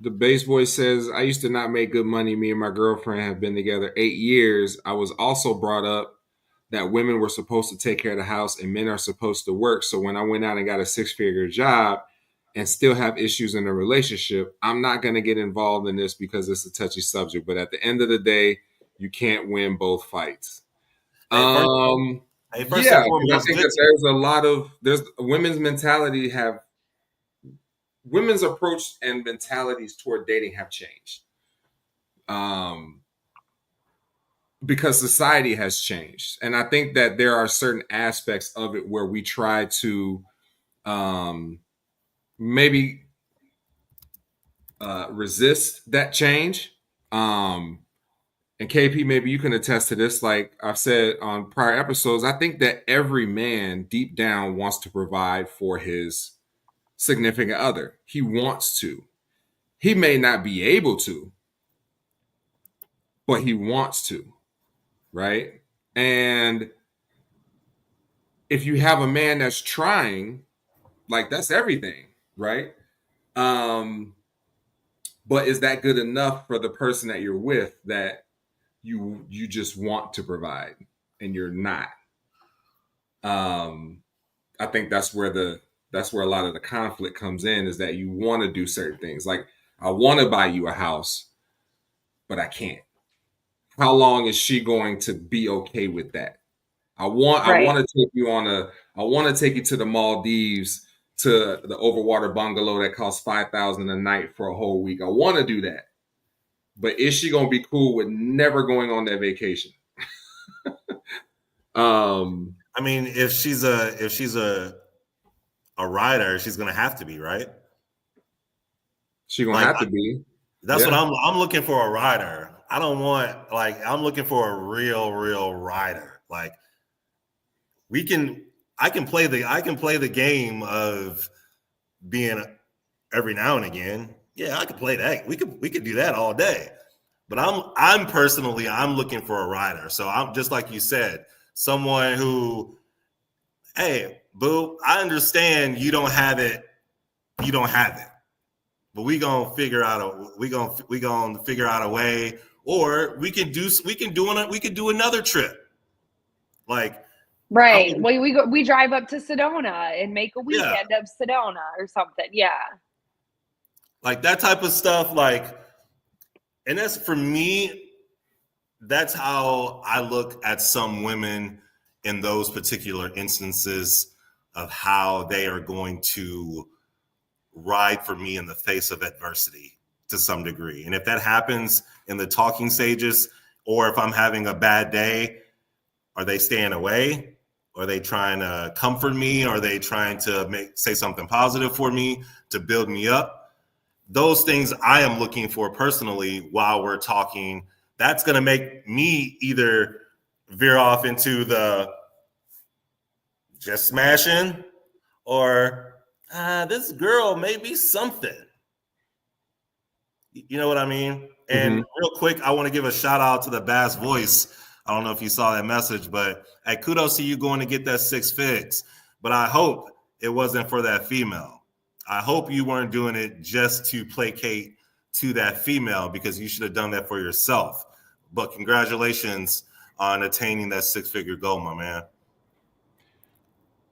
The bass voice says, I used to not make good money. Me and my girlfriend have been together 8 years. I was also brought up that women were supposed to take care of the house and men are supposed to work. So when I went out and got a 6-figure job and still have issues in a relationship, I'm not going to get involved in this because it's a touchy subject. But at the end of the day, you can't win both fights. I think that there's women's mentality women's approach and mentalities toward dating have changed. Because society has changed. And I think that there are certain aspects of it where we try to maybe resist that change. And KP, maybe you can attest to this. Like I've said on prior episodes, I think that every man deep down wants to provide for his significant other. He wants to. He may not be able to, but he wants to, right? And if you have a man that's trying, like that's everything, right? But is that good enough for the person that you're with that you just want to provide and you're not? I think that's where a lot of the conflict comes in, is that you want to do certain things. Like, I want to buy you a house, but I can't. How long is she going to be okay with that? I want to take you to the Maldives, to the overwater bungalow that costs $5,000 a night for a whole week. I want to do that. But is she going to be cool with never going on that vacation? I mean, if she's a rider, she's going to have to be, right? She's going to have to be. That's what I'm looking for, a rider. I don't want, I'm looking for a real rider. Like, I can play the game of being every now and again. Yeah, I could play that. We could do that all day. But I'm personally looking for a rider. So I'm just like you said, someone who, hey, boo, I understand you don't have it. You don't have it. But we gonna figure out a way, or we could do another trip. Like, right. We drive up to Sedona and make a weekend of Sedona or something. Yeah. Like that type of stuff. Like, and that's, for me, that's how I look at some women in those particular instances of how they are going to ride for me in the face of adversity to some degree. And if that happens in the talking stages, Or if I'm having a bad day, are they staying away? Are they trying to comfort me? Are they trying to say something positive for me to build me up? Those things I am looking for personally while we're talking. That's going to make me either veer off into the just smashing or this girl may be something. You know what I mean? And real quick, I want to give a shout out to the Bass Voice. I don't know if you saw that message, but hey, kudos to you going to get that 6 figs. But I hope it wasn't for that female. I hope you weren't doing it just to placate to that female, because you should have done that for yourself. But congratulations on attaining that 6-figure goal, my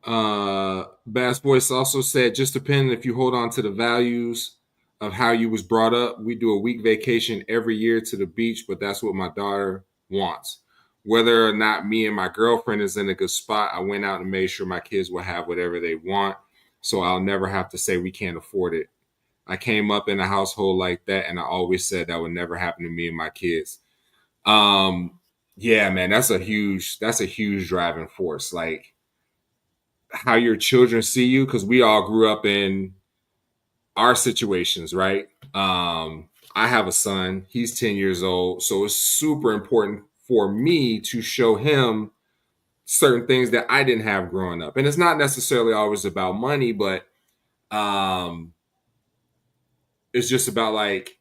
man. Bass Voice also said, just depending if you hold on to the values of how you was brought up. We do a week vacation every year to the beach, but that's what my daughter wants. Whether or not me and my girlfriend is in a good spot, I went out and made sure my kids will have whatever they want, so I'll never have to say we can't afford it. I came up in a household like that, and I always said that would never happen to me and my kids. Yeah, man, that's a huge driving force. Like how your children see you, because we all grew up in our situations, right? I have a son, he's 10 years old. So it's super important for me to show him certain things that I didn't have growing up. And it's not necessarily always about money, but it's just about like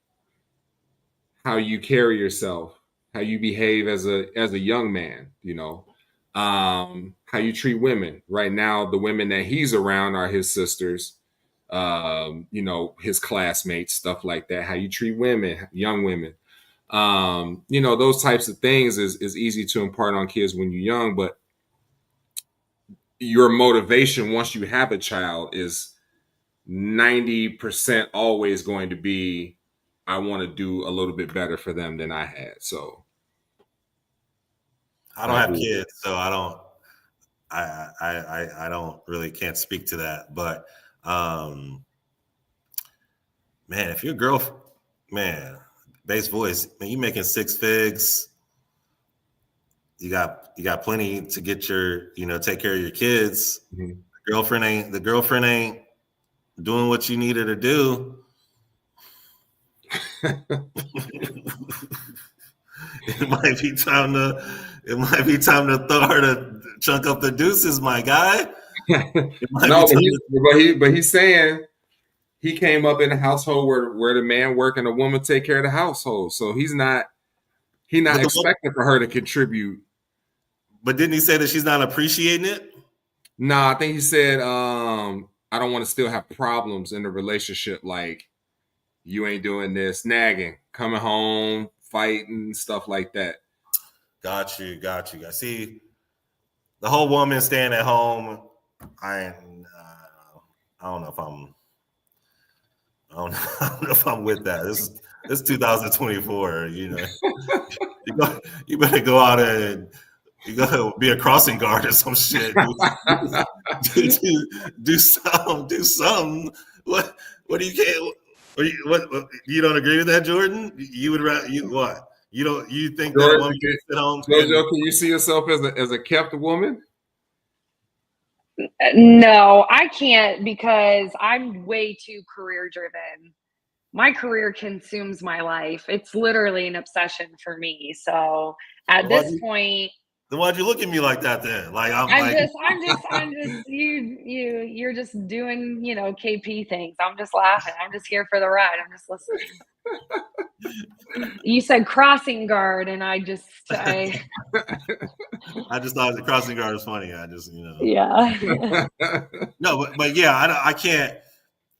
how you carry yourself, how you behave as a young man, you know, how you treat women. Right now, the women that he's around are his sisters, you know, his classmates, stuff like that. How you treat women, young women. You know, those types of things is easy to impart on kids when you're young, but your motivation once you have a child is 90% always going to be, I want to do a little bit better for them than I had. So I don't have kids, so I don't really can't speak to that. But man, if your girl, man, Bass Voice, man, you making 6 figs. You got plenty to get your, you know, take care of your kids. The girlfriend ain't doing what you need her to do. It might be time to throw her to chunk up the deuces, my guy. No, but he's saying he came up in a household where the man work and the woman take care of the household. So he's not expecting for her to contribute. But didn't he say that she's not appreciating it? No, I think he said, I don't want to still have problems in the relationship. Like, you ain't doing this, nagging, coming home, fighting, stuff like that. Got you. I see the whole woman staying at home. I don't know if I'm with that. This is 2024. You know, you better go out and you gotta be a crossing guard or some shit. do something. What do you care? What you don't agree with that, Jordan? You would rather what? You think Jordan, that woman can sit home? JoJo, can you see yourself as a kept woman? No, I can't, because I'm way too career driven. My career consumes my life. It's literally an obsession for me. So at this point, then why'd you look at me like that then? Like I'm just you're just doing, you know, KP things. I'm just laughing. I'm just here for the ride. I'm just listening. You said crossing guard, and I just thought the crossing guard was funny. I just, you know. Yeah. No, but yeah, I can't.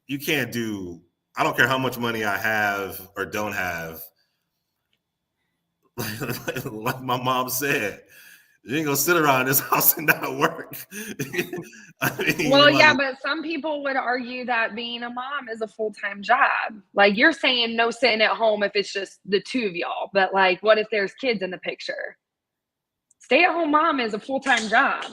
You can't do. I don't care how much money I have or don't have. Like my mom said, you ain't gonna sit around this house and not work. But some people would argue that being a mom is a full-time job. Like, you're saying no sitting at home if it's just the two of y'all, but like, what if there's kids in the picture? Stay-at-home mom is a full-time job.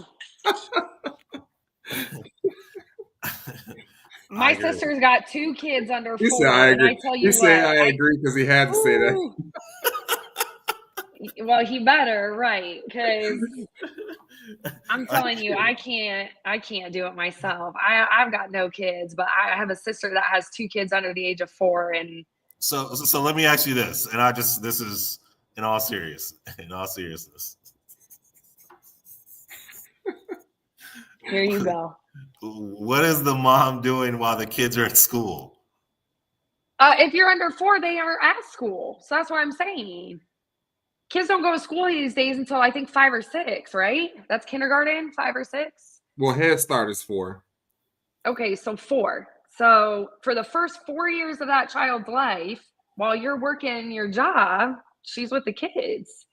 My sister's got 2 kids under 4. He said, I agree. And I tell you I agree because he had to say that. Well, he better, right? Because I'm telling you, I can't do it myself. I've got no kids, but I have a sister that has 2 kids under the age of 4, and So let me ask you this, and this is in all seriousness. here you go. What is the mom doing while the kids are at school? If you're under 4, they are at school. So that's what I'm saying. Kids don't go to school these days until I think 5 or 6, right? That's kindergarten, 5 or 6. Well, Head Start is 4. Okay, so 4. So for the first 4 years of that child's life, while you're working your job, she's with the kids.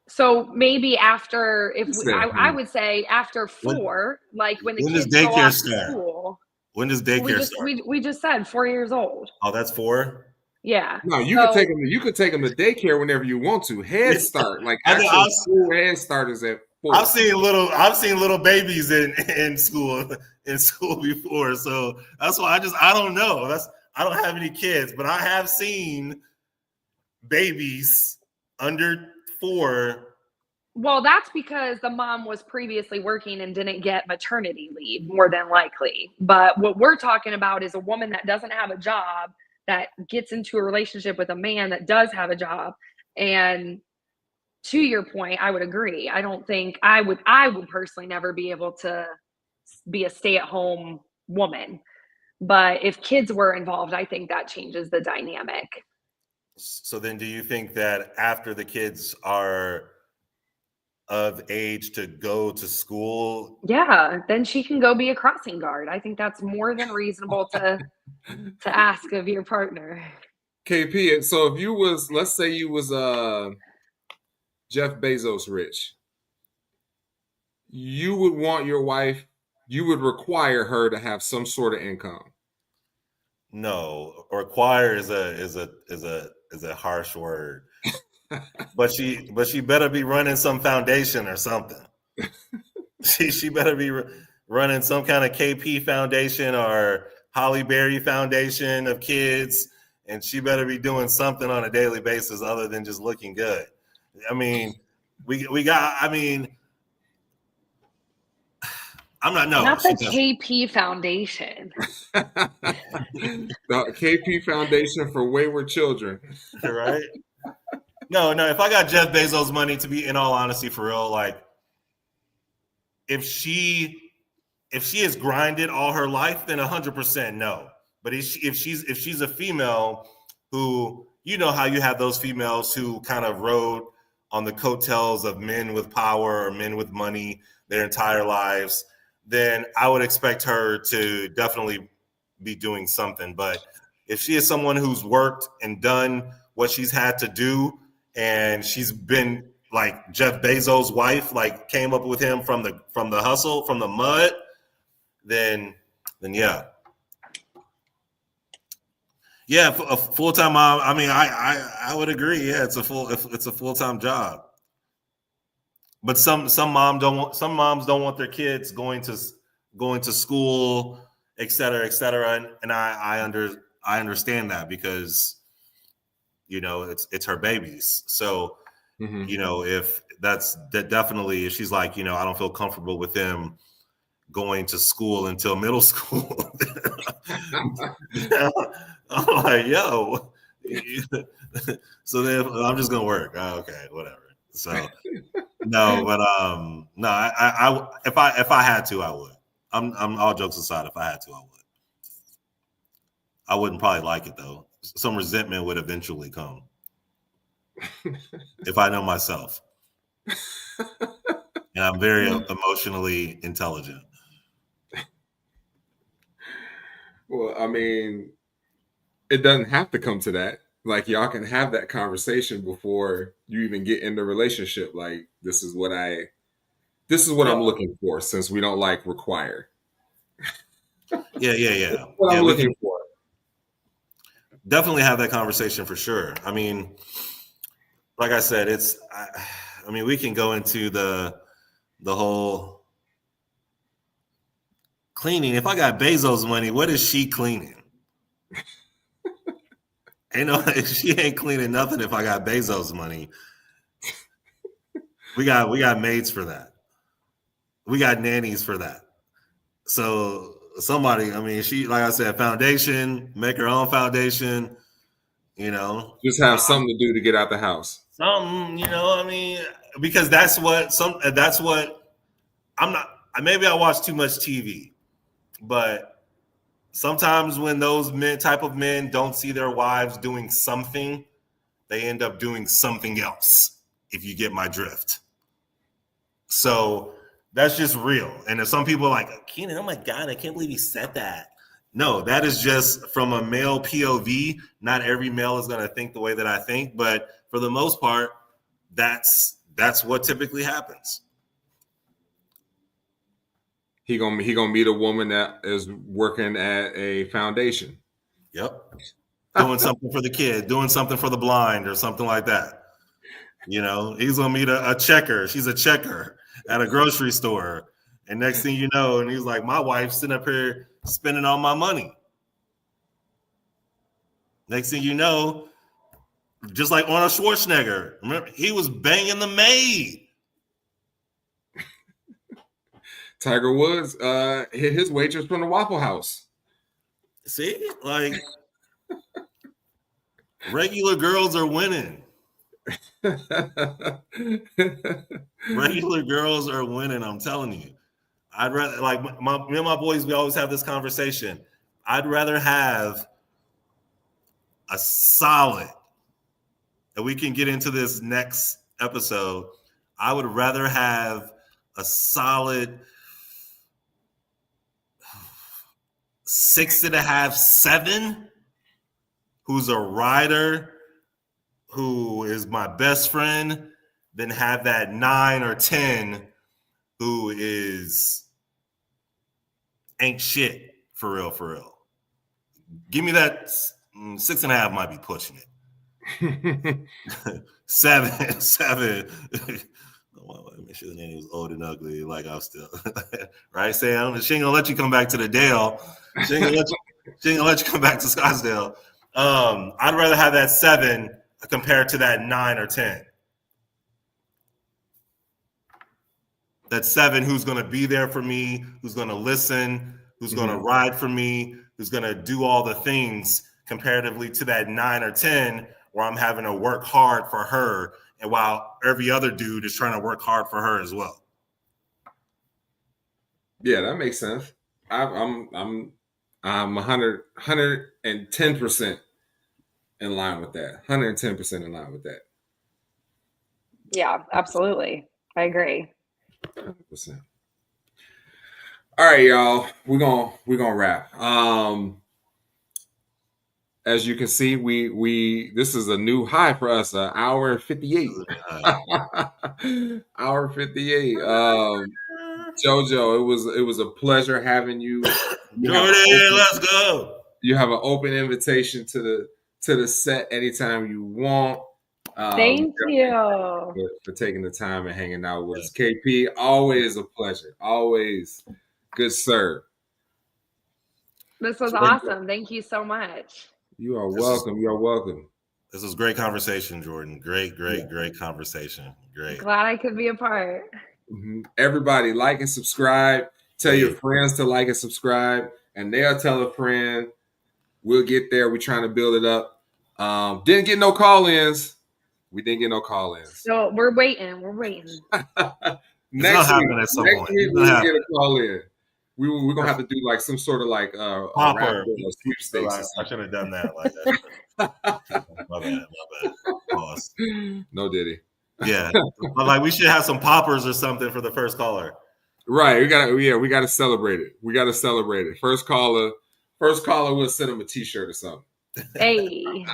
So maybe after, I would say after 4, like when the kids go off to school. When does daycare start? We just said 4 years old. Oh, that's 4? Yeah. No, you could take them to daycare whenever you want to. Head Start, like actual school Head Start is at 4. I've seen little babies in school before, so that's why I don't know. I don't have any kids, but I have seen babies under 4. Well, that's because the mom was previously working and didn't get maternity leave, more than likely. But what we're talking about is a woman that doesn't have a job that gets into a relationship with a man that does have a job. And to your point, I would agree. I don't think I would personally never be able to be a stay-at-home woman. But if kids were involved, I think that changes the dynamic. So then do you think that after the kids are of age to go to school, yeah, then she can go be a crossing guard. I think that's more than reasonable to ask of your partner. KP, so if you was, let's say you was Jeff Bezos rich, you would want your wife, you would require her to have some sort of income. No, require is a harsh word. But she better be running some foundation or something. she better be running some kind of KP foundation or Holly Berry Foundation of kids, and she better be doing something on a daily basis other than just looking good. I mean, Not the KP Foundation. The KP Foundation for Wayward Children. Right? No. If I got Jeff Bezos' money, to be in all honesty, for real, like if she has grinded all her life, then 100% no. But if she's a female who, you know how you have those females who kind of rode on the coattails of men with power or men with money their entire lives, then I would expect her to definitely be doing something. But if she is someone who's worked and done what she's had to do, and she's been like Jeff Bezos' wife, like came up with him from the hustle, from the mud, then yeah. Yeah, a full-time mom. I mean, I would agree. Yeah, it's a full-time job. But some moms don't want their kids going to school, et cetera, and I understand that because, you know, it's her babies. So, you know, if definitely if she's like, you know, I don't feel comfortable with them going to school until middle school. I'm like, yo. So then I'm just gonna work. Oh, okay, whatever. So no, but no, I if I had to, I would. I'm all jokes aside, if I had to, I would. I wouldn't probably like it though. Some resentment would eventually come. If I know myself. And I'm very emotionally intelligent. Well, I mean, it doesn't have to come to that. Like, y'all can have that conversation before you even get in the relationship. Like, this is what I'm looking for, since we don't like require. Yeah. What I'm looking for. Definitely have that conversation for sure. I mean, like I said, I mean, we can go into the whole cleaning. If I got Bezos' money, what is she cleaning? She ain't cleaning nothing if I got Bezos money. We got maids for that. We got nannies for that. So somebody, I mean, she, like I said, foundation, make her own foundation, Just have something to do to get out the house. Something, I mean, because that's what I'm not, maybe I watch too much TV, but sometimes when those type of men don't see their wives doing something, they end up doing something else, if you get my drift. So that's just real. And if some people are like, Keinon, oh my God, I can't believe he said that. No, that is just from a male POV. Not every male is going to think the way that I think, but for the most part, that's what typically happens. He gonna meet a woman that is working at a foundation. Yep. Doing something for the kid, doing something for the blind or something like that. He's gonna meet a checker. She's a checker at a grocery store. And next thing you know, and he's like, my wife's sitting up here spending all my money. Next thing you know, just like Arnold Schwarzenegger, remember, he was banging the maid. Tiger Woods hit his waitress from the Waffle House. See, like regular girls are winning. Regular girls are winning. I'm telling you. I'd rather, like, me and my boys, we always have this conversation. I'd rather have a solid, and we can get into this next episode. I would rather have a solid 6.5, 7, who's a rider, who is my best friend, than have that 9 or 10 who ain't shit for real. Give me that 6.5, might be pushing it. 7. Make sure the nanny was old and ugly, like I'm still right, Sam. She ain't gonna let you come back to the Dale. She ain't gonna let you come back to Scottsdale. I'd rather have that 7 compared to that 9 or 10. That 7 who's gonna be there for me, who's gonna listen, who's gonna ride for me, who's gonna do all the things, comparatively to that 9 or 10 where I'm having to work hard for her, and while every other dude is trying to work hard for her as well. Yeah, that makes sense. I'm 110% in line with that. 110% in line with that. Yeah, absolutely. I agree. 100%. All right, y'all. We're gonna wrap. As you can see, we this is a new high for us. An hour and 58. Hour 58. JoJo, it was a pleasure having you. Jordan, let's go. You have an open invitation to the set anytime you want. Thank you for taking the time and hanging out with us. KP, always a pleasure. Always good sir. This was awesome. Thank you so much. You are welcome. You are welcome. This was great conversation, Jordan. Great conversation. Great. Glad I could be a part. Mm-hmm. Everybody, like and subscribe. Tell your friends to like and subscribe, and they'll tell a friend. We'll get there. We're trying to build it up. Didn't get no call-ins. We didn't get no call-ins. So we're waiting. Next week we'll get a call-in. We're gonna have to do like some sort of like popper sweepstakes. I should have done that like that. My bad. Pause. No diddy. Yeah, but like we should have some poppers or something for the first caller. Right. We gotta celebrate it. First caller will send them a t-shirt or something. Hey.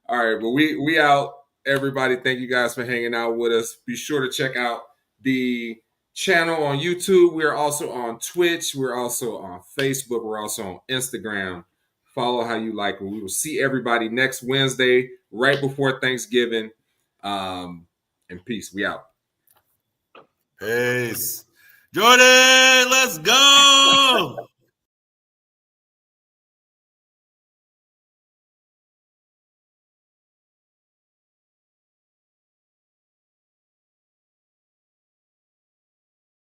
All right, but we out, everybody. Thank you guys for hanging out with us. Be sure to check out the channel on YouTube. We're also on Twitch. We're also on Facebook. We're also on Instagram. Follow how you like. We will see everybody next Wednesday, right before Thanksgiving. And peace. We out. Peace. Jordan, let's go.